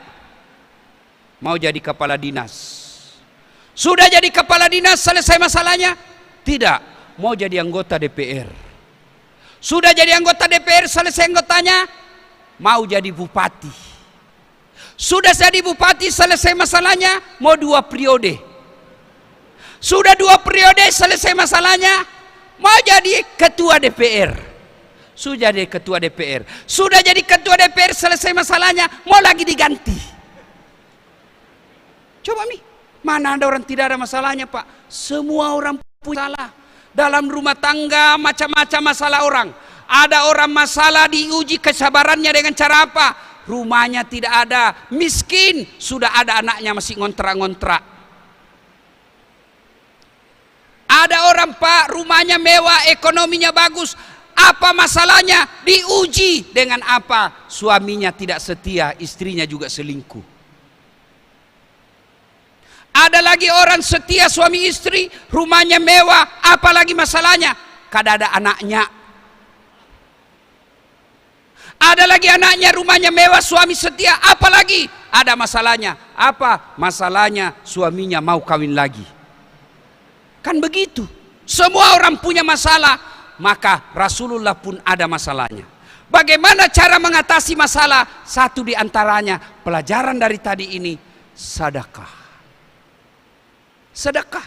Mau jadi kepala dinas. Sudah jadi kepala dinas, selesai masalahnya? Tidak. Mau jadi anggota DPR. Sudah jadi anggota DPR, selesai anggotanya? Mau jadi bupati. Sudah jadi bupati, selesai masalahnya? Mau 2 periode. Sudah 2 periode, selesai masalahnya? Mau jadi ketua DPR. Sudah jadi ketua DPR. Sudah jadi ketua DPR, selesai masalahnya? Mau lagi diganti. Coba nih, mana ada orang tidak ada masalahnya, Pak? Semua orang punya masalah. Dalam rumah tangga macam-macam masalah orang. Ada orang masalah diuji kesabarannya dengan cara apa? Rumahnya tidak ada, miskin, sudah ada anaknya masih ngontrak-ngontrak. Ada orang, Pak, rumahnya mewah, ekonominya bagus. Apa masalahnya? Diuji dengan apa? Suaminya tidak setia, istrinya juga selingkuh. Ada lagi orang setia suami istri, rumahnya mewah, apalagi masalahnya? Kada ada anaknya. Ada lagi anaknya, rumahnya mewah, suami setia, apalagi? Ada masalahnya. Apa masalahnya? Suaminya mau kawin lagi. Kan begitu. Semua orang punya masalah. Maka Rasulullah pun ada masalahnya. Bagaimana cara mengatasi masalah? Satu di antaranya, pelajaran dari tadi ini, sedekah. Sedekah.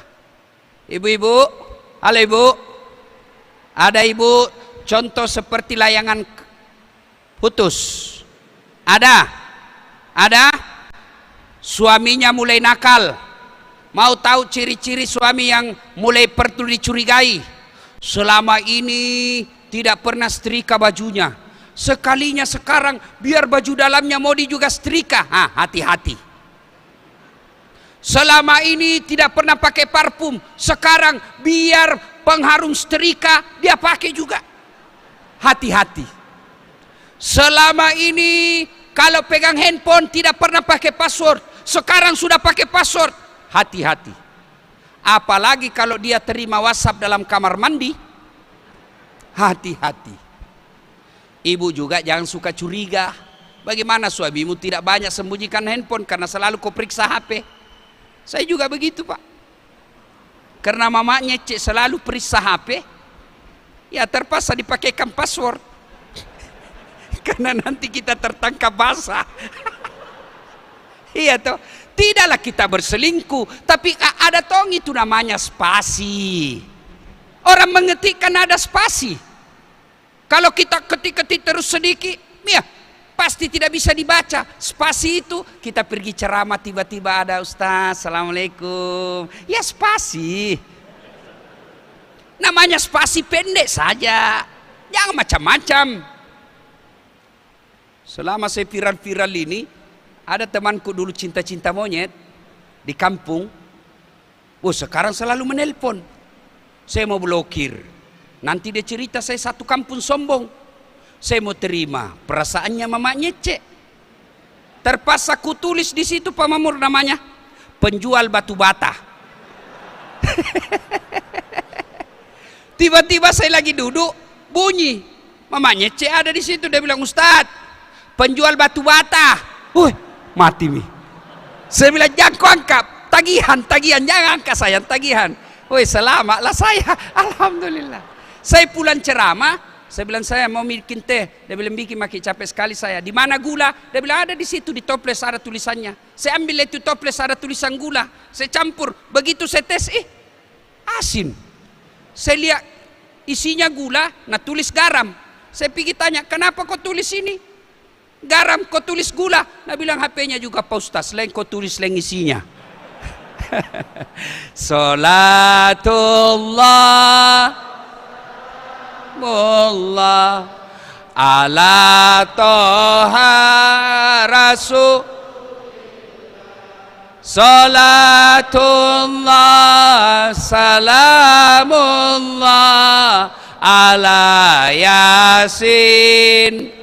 Ibu-ibu, halo ibu. Ada ibu contoh seperti layangan putus? Ada? Ada? Suaminya mulai nakal. Mau tahu ciri-ciri suami yang mulai perlu dicurigai? Selama ini tidak pernah setrika bajunya. Sekalinya sekarang biar baju dalamnya modi juga setrika. Hati-hati. Selama ini tidak pernah pakai parfum. Sekarang biar pengharum setrika dia pakai juga. Hati-hati. Selama ini kalau pegang handphone tidak pernah pakai password. Sekarang sudah pakai password. Hati-hati. Apalagi kalau dia terima WhatsApp dalam kamar mandi. Hati-hati. Ibu juga jangan suka curiga. Bagaimana suamimu tidak banyak sembunyikan handphone karena selalu kau periksa HP? Saya juga begitu, Pak. Karena mamanya cek selalu periksa HP, ya terpaksa dipakaikan password. Karena nanti kita tertangkap basah. Iya toh. Tidaklah kita berselingkuh, tapi ada tong itu namanya spasi. Orang mengetikkan ada spasi. Kalau kita ketik-ketik terus sedikit, ya pasti tidak bisa dibaca. Spasi itu kita pergi ceramah tiba-tiba ada Ustaz, Assalamualaikum. Ya spasi. Namanya spasi pendek saja. Jangan macam-macam. Selama saya viral-viral ini, ada temanku dulu cinta-cinta monyet di kampung. Sekarang selalu menelpon. Saya mau blokir. Nanti dia cerita saya satu kampung sombong. Saya mau terima. Perasaannya mamanya cek. Terpaksa ku tulis di situ Pak Mamur namanya. Penjual batu bata. Tiba-tiba saya lagi duduk, bunyi. Mamanya cek ada di situ. Dia bilang, Ustadz, penjual batu bata. Woi, mati mi. Saya bilang, jangan kau angkat. Tagihan, jangan angkat sayang, tagihan. Woi, selamatlah saya. Alhamdulillah. Saya pulang ceramah, saya bilang, saya mau bikin teh. Dia bilang, bikin, makin capek sekali saya. Di mana gula? Dia bilang, ada di situ, di toples ada tulisannya. Saya ambil itu toples, ada tulisan gula. Saya campur. Begitu saya tes, asin. Saya lihat isinya gula, nah tulis garam. Saya pergi tanya, kenapa kau tulis ini? Garam, kau tulis gula. Nah bilang, HP-nya juga Pak Ustaz, selain kau tulis selain isinya. Salatullah mullah ala toha rasul. Salatullah salamullah ala yasin.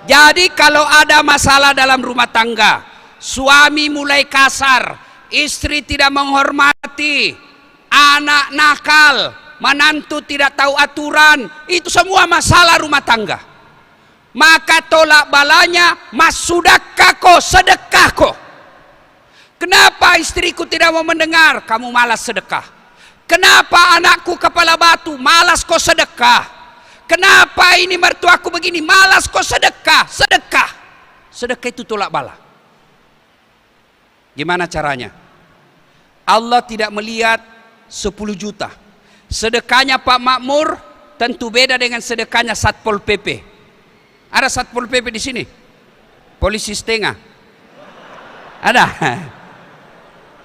Jadi kalau ada masalah dalam rumah tangga, suami mulai kasar, istri tidak menghormati, anak nakal, menantu tidak tahu aturan, itu semua masalah rumah tangga. Maka tolak balanya, mas sudahkah kau, sedekah kau. Kenapa istriku tidak mau mendengar? Kamu malas sedekah. Kenapa anakku kepala batu? Malas kau sedekah. Kenapa ini mertuaku begini? Malas kau sedekah. Sedekah. Sedekah itu tolak bala. Gimana caranya? Allah tidak melihat 10 juta. Sedekahnya Pak Makmur tentu beda dengan sedekahnya Satpol PP. Ada Satpol PP di sini? Polisi setengah? Ada?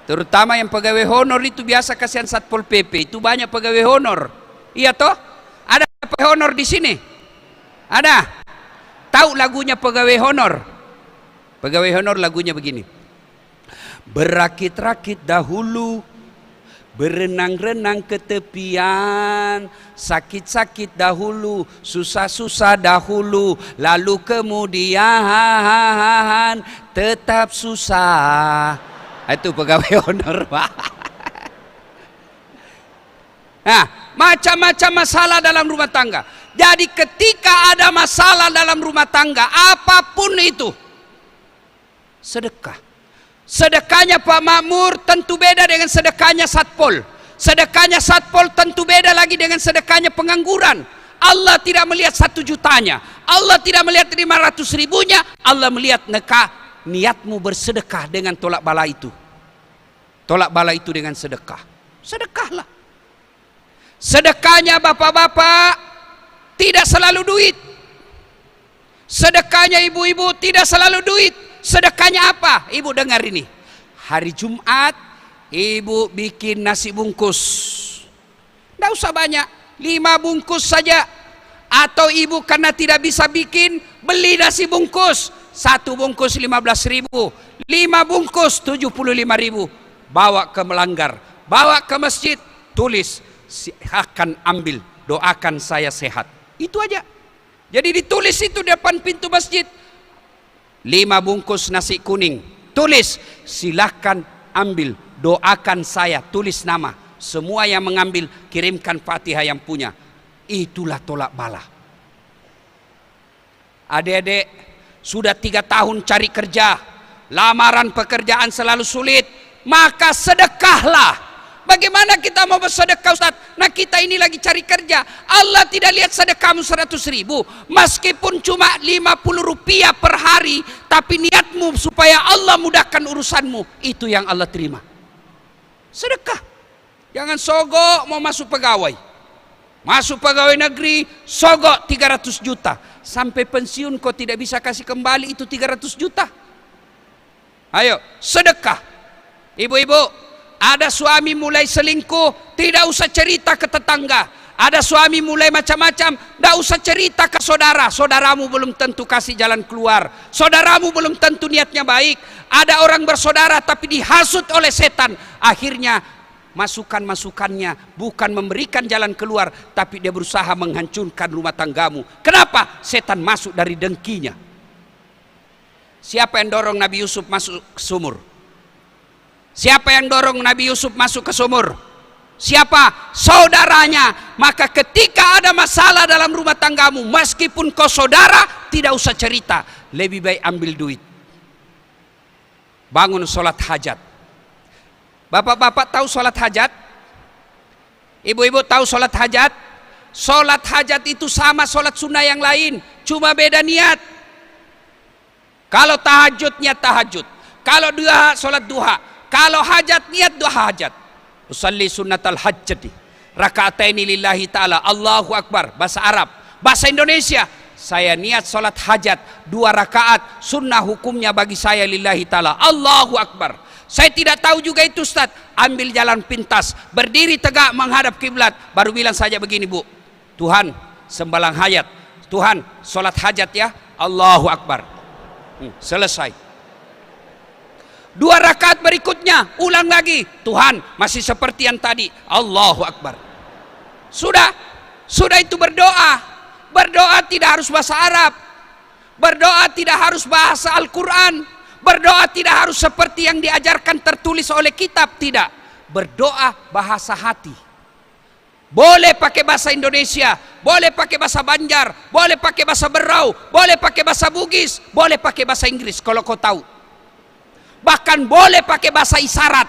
Terutama yang pegawai honor itu biasa kasihan Satpol PP. Itu banyak pegawai honor. Iya toh? Ada pegawai honor di sini? Ada? Tahu lagunya pegawai honor? Pegawai honor lagunya begini. Berakit-rakit dahulu, berenang-renang ke tepian, sakit-sakit dahulu, susah-susah dahulu, lalu kemudian tetap susah. Itu pegawai honor. Nah, macam-macam masalah dalam rumah tangga. Jadi ketika ada masalah dalam rumah tangga, apapun itu, sedekah. Sedekahnya Pak Makmur tentu beda dengan sedekahnya Satpol. Sedekahnya Satpol tentu beda lagi dengan sedekahnya pengangguran. Allah tidak melihat 1 jutanya. Allah tidak melihat 500 ribunya. Allah melihat niatmu bersedekah dengan tolak bala itu. Tolak bala itu dengan sedekah. Sedekahlah. Sedekahnya bapak-bapak tidak selalu duit. Sedekahnya ibu-ibu tidak selalu duit. Sedekahnya apa? Ibu dengar ini. Hari Jumat ibu bikin nasi bungkus. Tidak usah banyak, 5 bungkus saja. Atau ibu karena tidak bisa bikin, beli nasi bungkus. 1 bungkus 15.000, 5 bungkus 75.000. Bawa ke melanggar, bawa ke masjid, tulis akan ambil, doakan saya sehat. Itu aja. Jadi ditulis itu depan pintu masjid. 5 bungkus nasi kuning, tulis silahkan ambil, doakan saya, tulis nama. Semua yang mengambil kirimkan Fatihah yang punya. Itulah tolak bala. Adik-adik sudah 3 tahun cari kerja, lamaran pekerjaan selalu sulit, maka sedekahlah. Bagaimana kita mau bersedekah Ustaz? Nah kita ini lagi cari kerja. Allah tidak lihat sedekahmu 100.000. Meskipun cuma 50 rupiah per hari, tapi niatmu supaya Allah mudahkan urusanmu, itu yang Allah terima. Sedekah. Jangan sogok mau masuk pegawai. Masuk pegawai negeri, sogok 300 juta. Sampai pensiun kau tidak bisa kasih kembali itu 300 juta. Ayo, sedekah. Ibu-ibu, ada suami mulai selingkuh, tidak usah cerita ke tetangga. Ada suami mulai macam-macam, tidak usah cerita ke saudara. Saudaramu belum tentu kasih jalan keluar. Saudaramu belum tentu niatnya baik. Ada orang bersaudara tapi dihasut oleh setan. Akhirnya masukan-masukannya bukan memberikan jalan keluar, tapi dia berusaha menghancurkan rumah tanggamu. Kenapa? Setan masuk dari dengkinya. Siapa yang dorong Nabi Yusuf masuk ke sumur? Siapa yang dorong Nabi Yusuf masuk ke sumur? Siapa? Saudaranya. Maka ketika ada masalah dalam rumah tanggamu, meskipun kau saudara, tidak usah cerita. lebih baik ambil duit. Bangun sholat hajat. Bapak-bapak tahu sholat hajat? Ibu-ibu tahu sholat hajat? Sholat hajat itu sama sholat sunnah yang lain, cuma beda niat. Kalau tahajud niat tahajud, kalau duha sholat duha, kalau hajat niat duha hajat. Usalli sunnatal hajjati raka'ataini lillahi ta'ala, Allahu Akbar, bahasa Arab. Bahasa Indonesia, saya niat sholat hajat 2 rakaat, sunnah hukumnya bagi saya lillahi ta'ala, Allahu Akbar. Saya tidak tahu juga itu Ustaz. Ambil jalan pintas, berdiri tegak menghadap kiblat, baru bilang saja begini, Bu, Tuhan sembalang hajat, Tuhan sholat hajat ya, Allahu Akbar. Selesai. 2 rakaat berikutnya ulang lagi, Tuhan masih seperti yang tadi, Allahu Akbar. Sudah itu berdoa. Berdoa tidak harus bahasa Arab, berdoa tidak harus bahasa Al-Quran, berdoa tidak harus seperti yang diajarkan tertulis oleh kitab, tidak. Berdoa bahasa hati. Boleh pakai bahasa Indonesia, boleh pakai bahasa Banjar, boleh pakai bahasa Berau, boleh pakai bahasa Bugis, boleh pakai bahasa Inggris kalau kau tahu. Bahkan boleh pakai bahasa isyarat.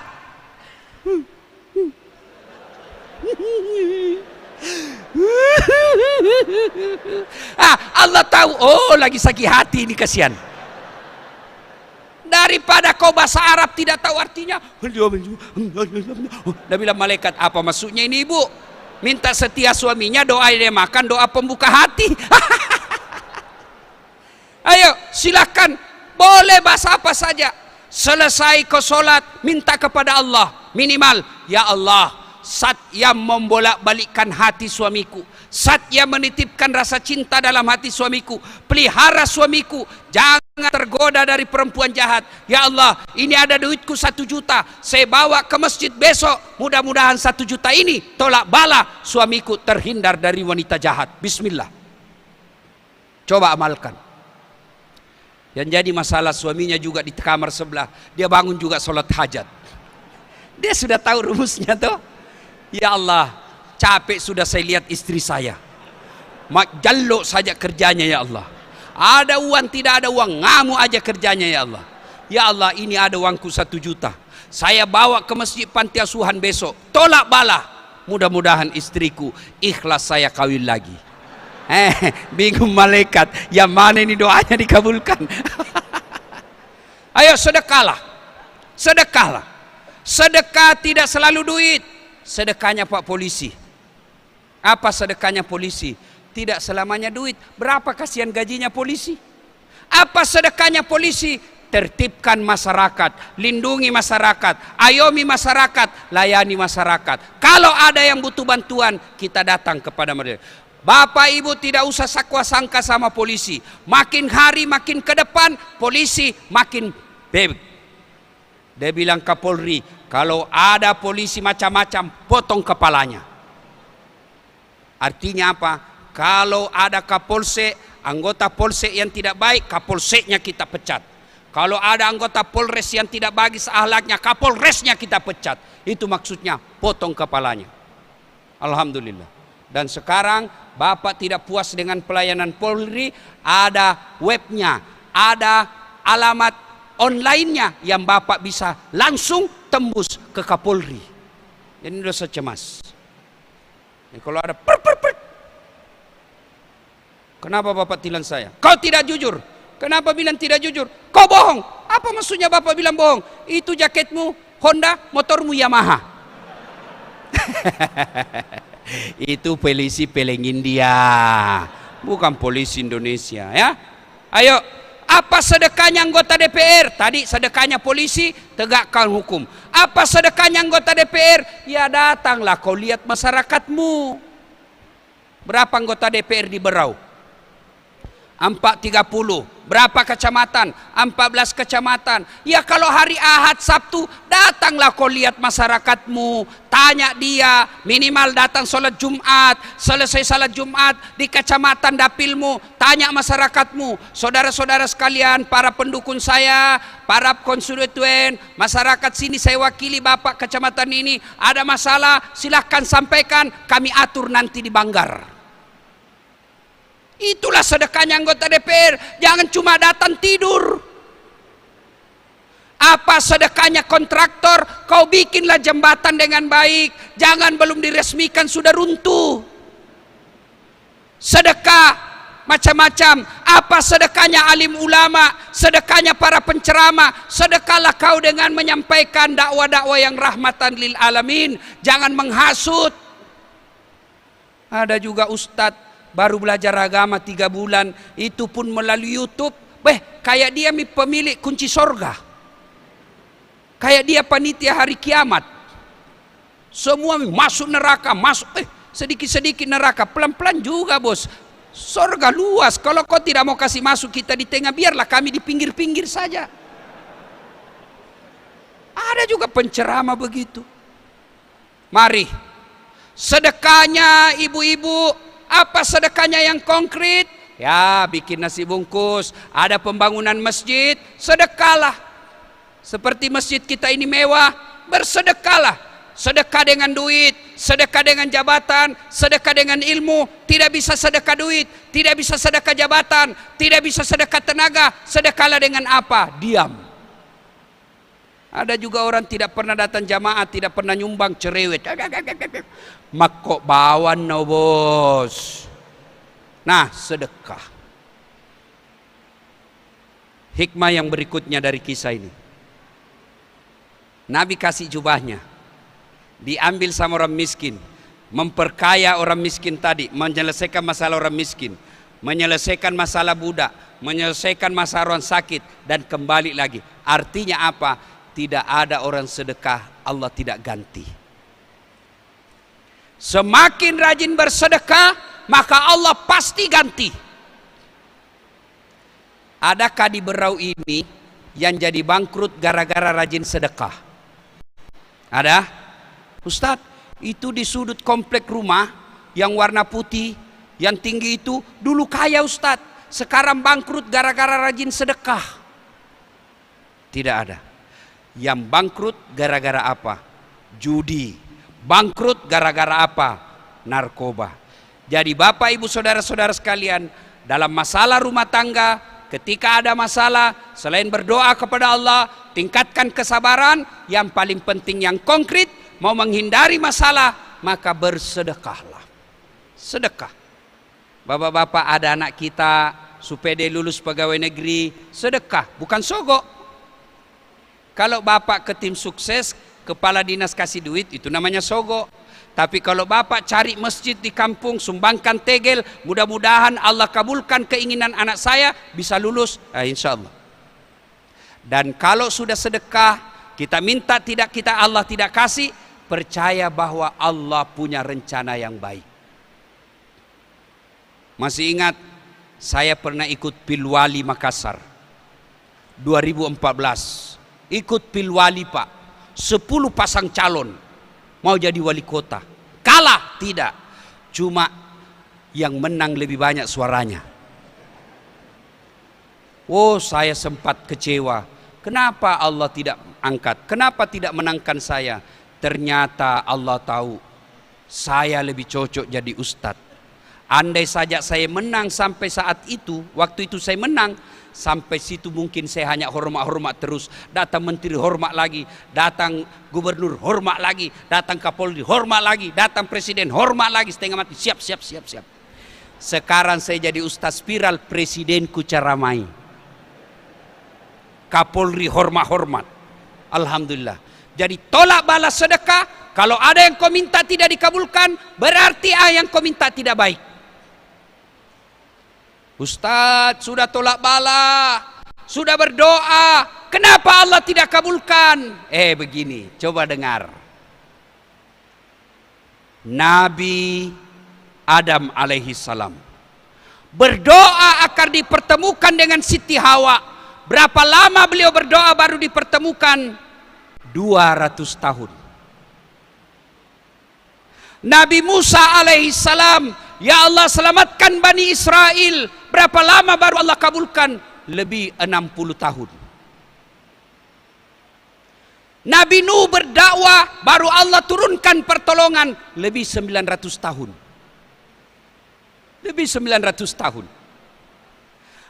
Allah tahu, oh lagi sakit hati ini, kasihan. Daripada kau bahasa Arab tidak tahu artinya, dia bilang malaikat, apa maksudnya ini ibu? Minta setia suaminya, doa dia makan, doa pembuka hati. Ayo silakan, boleh bahasa apa saja. Selesai kau sholat, minta kepada Allah minimal, ya Allah, saat yang membolak-balikkan hati suamiku, saat yang menitipkan rasa cinta dalam hati suamiku, pelihara suamiku, jangan tergoda dari perempuan jahat. Ya Allah, ini ada duitku 1 juta, saya bawa ke masjid besok, mudah-mudahan 1 juta ini tolak bala suamiku terhindar dari wanita jahat. Bismillah. Coba amalkan. Yang jadi masalah suaminya juga di kamar sebelah, dia bangun juga sholat hajat. Dia sudah tahu rumusnya tuh. Ya Allah, capek sudah saya lihat istri saya, jaluk saja kerjanya ya Allah. Ada uang tidak ada uang, ngamuk aja kerjanya ya Allah. Ya Allah, ini ada uangku 1 juta, saya bawa ke masjid panti asuhan besok, tolak bala, mudah-mudahan istriku ikhlas saya kawin lagi. Bingung malaikat, yang mana ini doanya dikabulkan. Ayo sedekahlah, sedekahlah. Sedekah tidak selalu duit. Sedekahnya Pak Polisi. Apa sedekahnya polisi? Tidak selamanya duit. Berapa kasihan gajinya polisi? Apa sedekahnya polisi? Tertibkan masyarakat, lindungi masyarakat, ayomi masyarakat, layani masyarakat. Kalau ada yang butuh bantuan, kita datang kepada mereka. Bapak Ibu tidak usah sakwa sangka sama polisi. Makin hari makin ke depan, polisi makin bebek. Dia bilang Kapolri, kalau ada polisi macam-macam, potong kepalanya. Artinya apa? Kalau ada Kapolsek, anggota Polsek yang tidak baik, Kapolseknya kita pecat. Kalau ada anggota Polres yang tidak bagus akhlaknya, Kapolresnya kita pecat. Itu maksudnya, potong kepalanya. Alhamdulillah. Dan sekarang Bapak tidak puas dengan pelayanan Polri, ada webnya, ada alamat online-nya yang Bapak bisa langsung tembus ke Kapolri. Jadi tidak usah cemas. Kalau ada kenapa Bapak tilang saya? Kau tidak jujur. Kenapa bilang tidak jujur? Kau bohong. Apa maksudnya Bapak bilang bohong? Itu jaketmu Honda, motormu Yamaha. Itu polisi peleng India, bukan polisi Indonesia ya. Ayo, apa sedekahnya anggota DPR? Tadi sedekahnya polisi, tegakkan hukum. Apa sedekahnya anggota DPR? Ya datanglah kau lihat masyarakatmu. Berapa anggota DPR di Berau? 430. Berapa kecamatan? 14 kecamatan. Ya kalau hari Ahad Sabtu, datanglah kau lihat masyarakatmu, tanya dia, minimal datang sholat Jumat, selesai sholat Jumat di kecamatan dapilmu, tanya masyarakatmu, saudara-saudara sekalian, para pendukung saya, para konstituen, masyarakat sini saya wakili Bapak kecamatan ini, ada masalah silahkan sampaikan, kami atur nanti di Banggar. Itulah sedekahnya anggota DPR. Jangan cuma datang tidur. Apa sedekahnya kontraktor? Kau bikinlah jembatan dengan baik. Jangan belum diresmikan sudah runtuh. Sedekah macam-macam. Apa sedekahnya alim ulama? Sedekahnya para penceramah. Sedekahlah kau dengan menyampaikan dakwah-dakwah yang rahmatan lil alamin. Jangan menghasut. Ada juga ustadz baru belajar agama 3 bulan, itu pun melalui YouTube. Kayak dia pemilik kunci sorga, kayak dia panitia hari kiamat. Semua masuk neraka, masuk sedikit-sedikit neraka, pelan-pelan juga bos. Sorga luas, kalau kau tidak mau kasih masuk kita di tengah, biarlah kami di pinggir-pinggir saja. Ada juga penceramah begitu. Mari, sedekahnya ibu-ibu. Apa sedekahnya yang konkret? Ya, bikin nasi bungkus. Ada pembangunan masjid, sedekahlah. Seperti masjid kita ini mewah, bersedekahlah. Sedekah dengan duit, sedekah dengan jabatan, sedekah dengan ilmu. Tidak bisa sedekah duit, tidak bisa sedekah jabatan, tidak bisa sedekah tenaga. Sedekahlah dengan apa? Diam. Ada juga orang tidak pernah datang jamaah, tidak pernah nyumbang, cerewet. Makok bawan no bos. Nah, sedekah. Hikmah yang berikutnya dari kisah ini. Nabi kasih jubahnya, diambil sama orang miskin, memperkaya orang miskin tadi, menyelesaikan masalah orang miskin, menyelesaikan masalah budak, menyelesaikan masalah orang sakit, dan kembali lagi. Artinya apa? Tidak ada orang sedekah Allah tidak ganti. Semakin rajin bersedekah, maka Allah pasti ganti. Adakah di Berau ini yang jadi bangkrut gara-gara rajin sedekah? Ada? Ustadz, itu di sudut komplek rumah yang warna putih, yang tinggi itu dulu kaya Ustadz, sekarang bangkrut gara-gara rajin sedekah. Tidak ada. Yang bangkrut gara-gara apa? Judi. Bangkrut gara-gara apa? Narkoba. Jadi Bapak Ibu saudara-saudara sekalian, dalam masalah rumah tangga, ketika ada masalah, selain berdoa kepada Allah, tingkatkan kesabaran. Yang paling penting yang konkret, mau menghindari masalah, maka bersedekahlah. Sedekah. Bapak-bapak, ada anak kita supaya dia lulus pegawai negeri, sedekah, bukan sogok. Kalau bapak ke tim sukses, kepala dinas kasih duit, itu namanya sogok. Tapi kalau bapak cari masjid di kampung, sumbangkan tegel, mudah-mudahan Allah kabulkan keinginan anak saya bisa lulus, insya Allah. Dan kalau sudah sedekah, kita minta Allah tidak kasih, percaya bahwa Allah punya rencana yang baik. Masih ingat, saya pernah ikut Pilwali Makassar 2014. Ikut Pilwali Pak, 10 pasang calon mau jadi wali kota. Kalah? Tidak. Cuma yang menang lebih banyak suaranya. Oh, saya sempat kecewa. Kenapa Allah tidak angkat? Kenapa tidak menangkan saya? Ternyata Allah tahu saya lebih cocok jadi ustadz. Andai saja saya menang sampai saat itu, waktu itu saya menang, sampai situ mungkin saya hanya hormat-hormat terus. Datang menteri hormat lagi, datang gubernur hormat lagi, datang kapolri hormat lagi, datang presiden hormat lagi, setengah mati. Siap. Sekarang saya jadi ustaz spiral, presidenku caramai, kapolri hormat-hormat. Alhamdulillah. Jadi tolak balas sedekah. Kalau ada yang kau minta tidak dikabulkan, berarti yang kau minta tidak baik. Ustadz, sudah tolak bala, sudah berdoa, kenapa Allah tidak kabulkan? Begini, coba dengar. Nabi Adam alaihi salam berdoa agar dipertemukan dengan Siti Hawa. Berapa lama beliau berdoa baru dipertemukan? 200 tahun. Nabi Musa alaihi salam, ya Allah selamatkan Bani Israel. Berapa lama baru Allah kabulkan? Lebih 60 tahun. Nabi Nuh berdakwah, baru Allah turunkan pertolongan. Lebih 900 tahun. Lebih 900 tahun.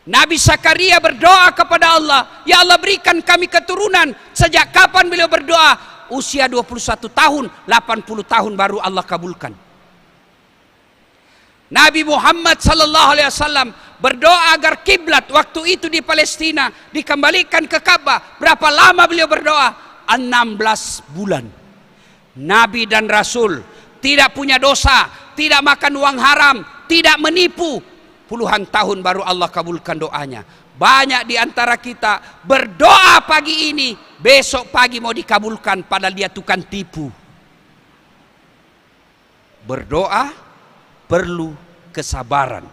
Nabi Zakaria berdoa kepada Allah, ya Allah berikan kami keturunan. Sejak kapan beliau berdoa? Usia 21 tahun, 80 tahun baru Allah kabulkan. Nabi Muhammad sallallahu alaihi wasallam berdoa agar kiblat waktu itu di Palestina dikembalikan ke Ka'bah. Berapa lama beliau berdoa? 16 bulan. Nabi dan Rasul tidak punya dosa, tidak makan uang haram, tidak menipu. Puluhan tahun baru Allah kabulkan doanya. Banyak di antara kita berdoa pagi ini, besok pagi mau dikabulkan padahal dia tukang tipu. Berdoa perlu kesabaran.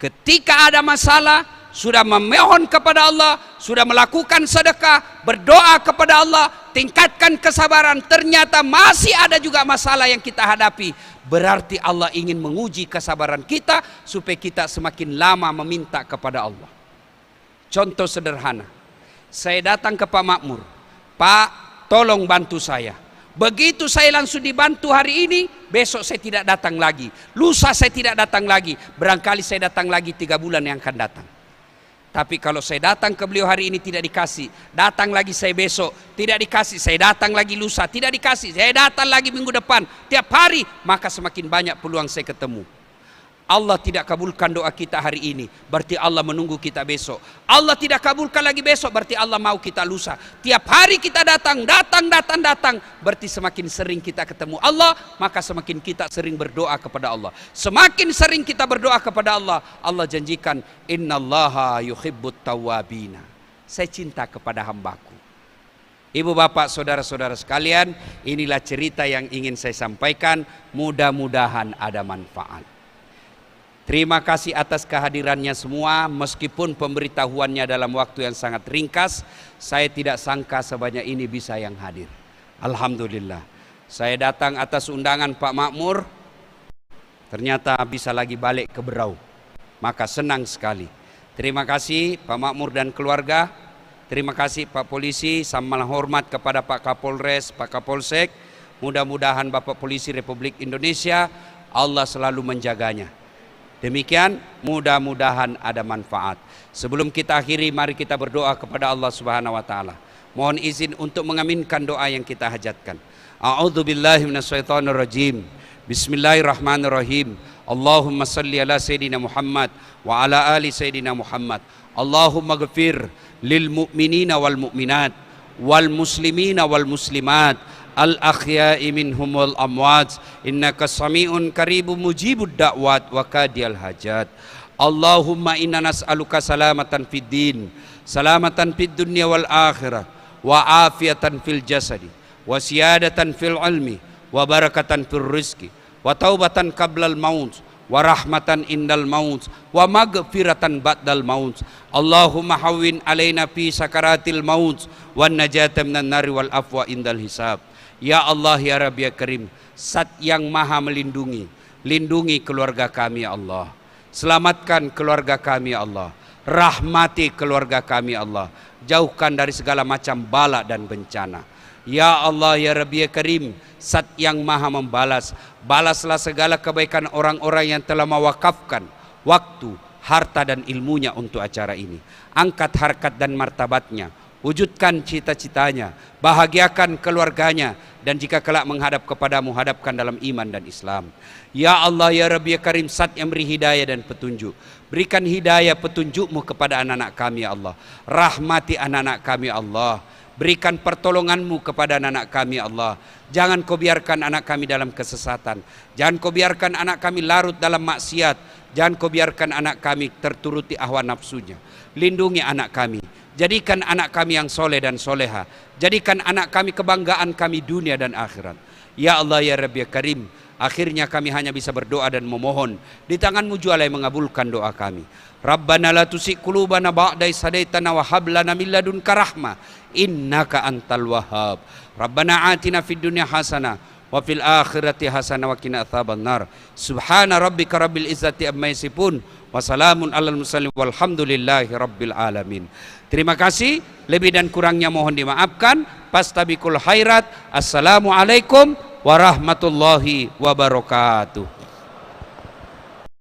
Ketika ada masalah, sudah memohon kepada Allah, sudah melakukan sedekah, berdoa kepada Allah, tingkatkan kesabaran, ternyata masih ada juga masalah yang kita hadapi. Berarti Allah ingin menguji kesabaran kita supaya kita semakin lama meminta kepada Allah. Contoh sederhana, saya datang ke Pak Makmur, Pak tolong bantu saya. Begitu saya langsung dibantu hari ini, besok saya tidak datang lagi, lusa saya tidak datang lagi, barangkali saya datang lagi 3 bulan yang akan datang. Tapi kalau saya datang ke beliau hari ini tidak dikasih, datang lagi saya besok tidak dikasih, saya datang lagi lusa tidak dikasih, saya datang lagi minggu depan, tiap hari, maka semakin banyak peluang saya ketemu. Allah tidak kabulkan doa kita hari ini, berarti Allah menunggu kita besok. Allah tidak kabulkan lagi besok, berarti Allah mau kita lusa. Tiap hari kita datang, berarti semakin sering kita ketemu Allah, maka semakin kita sering berdoa kepada Allah. Semakin sering kita berdoa kepada Allah, Allah janjikan, innallaha yuhibbut tawwabina. Saya cinta kepada hambaku. Ibu bapak saudara-saudara sekalian, inilah cerita yang ingin saya sampaikan, mudah-mudahan ada manfaat. Terima kasih atas kehadirannya semua, meskipun pemberitahuannya dalam waktu yang sangat ringkas, saya tidak sangka sebanyak ini bisa yang hadir. Alhamdulillah. Saya datang atas undangan Pak Makmur, ternyata bisa lagi balik ke Berau. Maka senang sekali. Terima kasih Pak Makmur dan keluarga. Terima kasih Pak Polisi, sama hormat kepada Pak Kapolres, Pak Kapolsek. Mudah-mudahan Bapak Polisi Republik Indonesia, Allah selalu menjaganya. Demikian, mudah-mudahan ada manfaat. Sebelum kita akhiri, mari kita berdoa kepada Allah Subhanahu wa taala. Mohon izin untuk mengaminkan doa yang kita hajatkan. A'udzubillahi minasyaitonirrajim. Bismillahirrahmanirrahim. Allahumma salli ala sayyidina Muhammad wa ala ali sayyidina Muhammad. Allahumma ghfir lil mu'minina wal mu'minat wal muslimina wal muslimat al-akhya'i minhum wal amwat innaka sami'un qaribun mujibud da'wat wa kadiyal hajat. Allahumma inna nas'aluka salamatan fid din, salamatan fid dunya wal akhirah, wa afiatan fil jasadi, wa siyadatan fil ilmi, wa barakatan fil rizki, wa taubatan qablal maut, wa rahmatan indal maut, wa maghfiratan ba'dal maut. Allahumma hawwin alaina fi sakaratil maut, wa najata minan nari wal afwa indal hisab. Ya Allah, ya Rabbi, ya Karim, Zat yang maha melindungi, lindungi keluarga kami ya Allah. Selamatkan keluarga kami ya Allah. Rahmati keluarga kami ya Allah. Jauhkan dari segala macam bala dan bencana. Ya Allah, ya Rabbi, ya Karim, Zat yang maha membalas, balaslah segala kebaikan orang-orang yang telah mewakafkan waktu, harta dan ilmunya untuk acara ini. Angkat harkat dan martabatnya, wujudkan cita-citanya, bahagiakan keluarganya, dan jika kelak menghadap kepadamu, hadapkan dalam iman dan Islam. Ya Allah, ya Rabbi, ya Karim, Zat yang beri hidayah dan petunjuk, berikan hidayah petunjukmu kepada anak-anak kami ya Allah. Rahmati anak-anak kami ya Allah. Berikan pertolonganmu kepada anak-anak kami ya Allah. Jangan kau biarkan anak kami dalam kesesatan. Jangan kau biarkan anak kami larut dalam maksiat. Jangan kau biarkan anak kami terturuti hawa nafsunya. Lindungi anak kami. Jadikan anak kami yang soleh dan soleha. Jadikan anak kami kebanggaan kami dunia dan akhirat. Ya Allah, ya Rabbi, ya Karim, akhirnya kami hanya bisa berdoa dan memohon. Di tanganmu jualai mengabulkan doa kami. Rabbana la tusik qulubana ba'da idh hadaitana wa hab lana min ladunka rahmah innaka antal wahhab. Rabbana atina fid dunya hasanah wa fil akhirati hasanah wa qina adzabannar. Subhana rabbika rabbil izzati amma yasifun wa salamun alal mursalin walhamdulillahi rabbil alamin. Terima kasih, lebih dan kurangnya mohon dimaafkan. Pastabikul khairat. Assalamualaikum warahmatullahi wabarakatuh.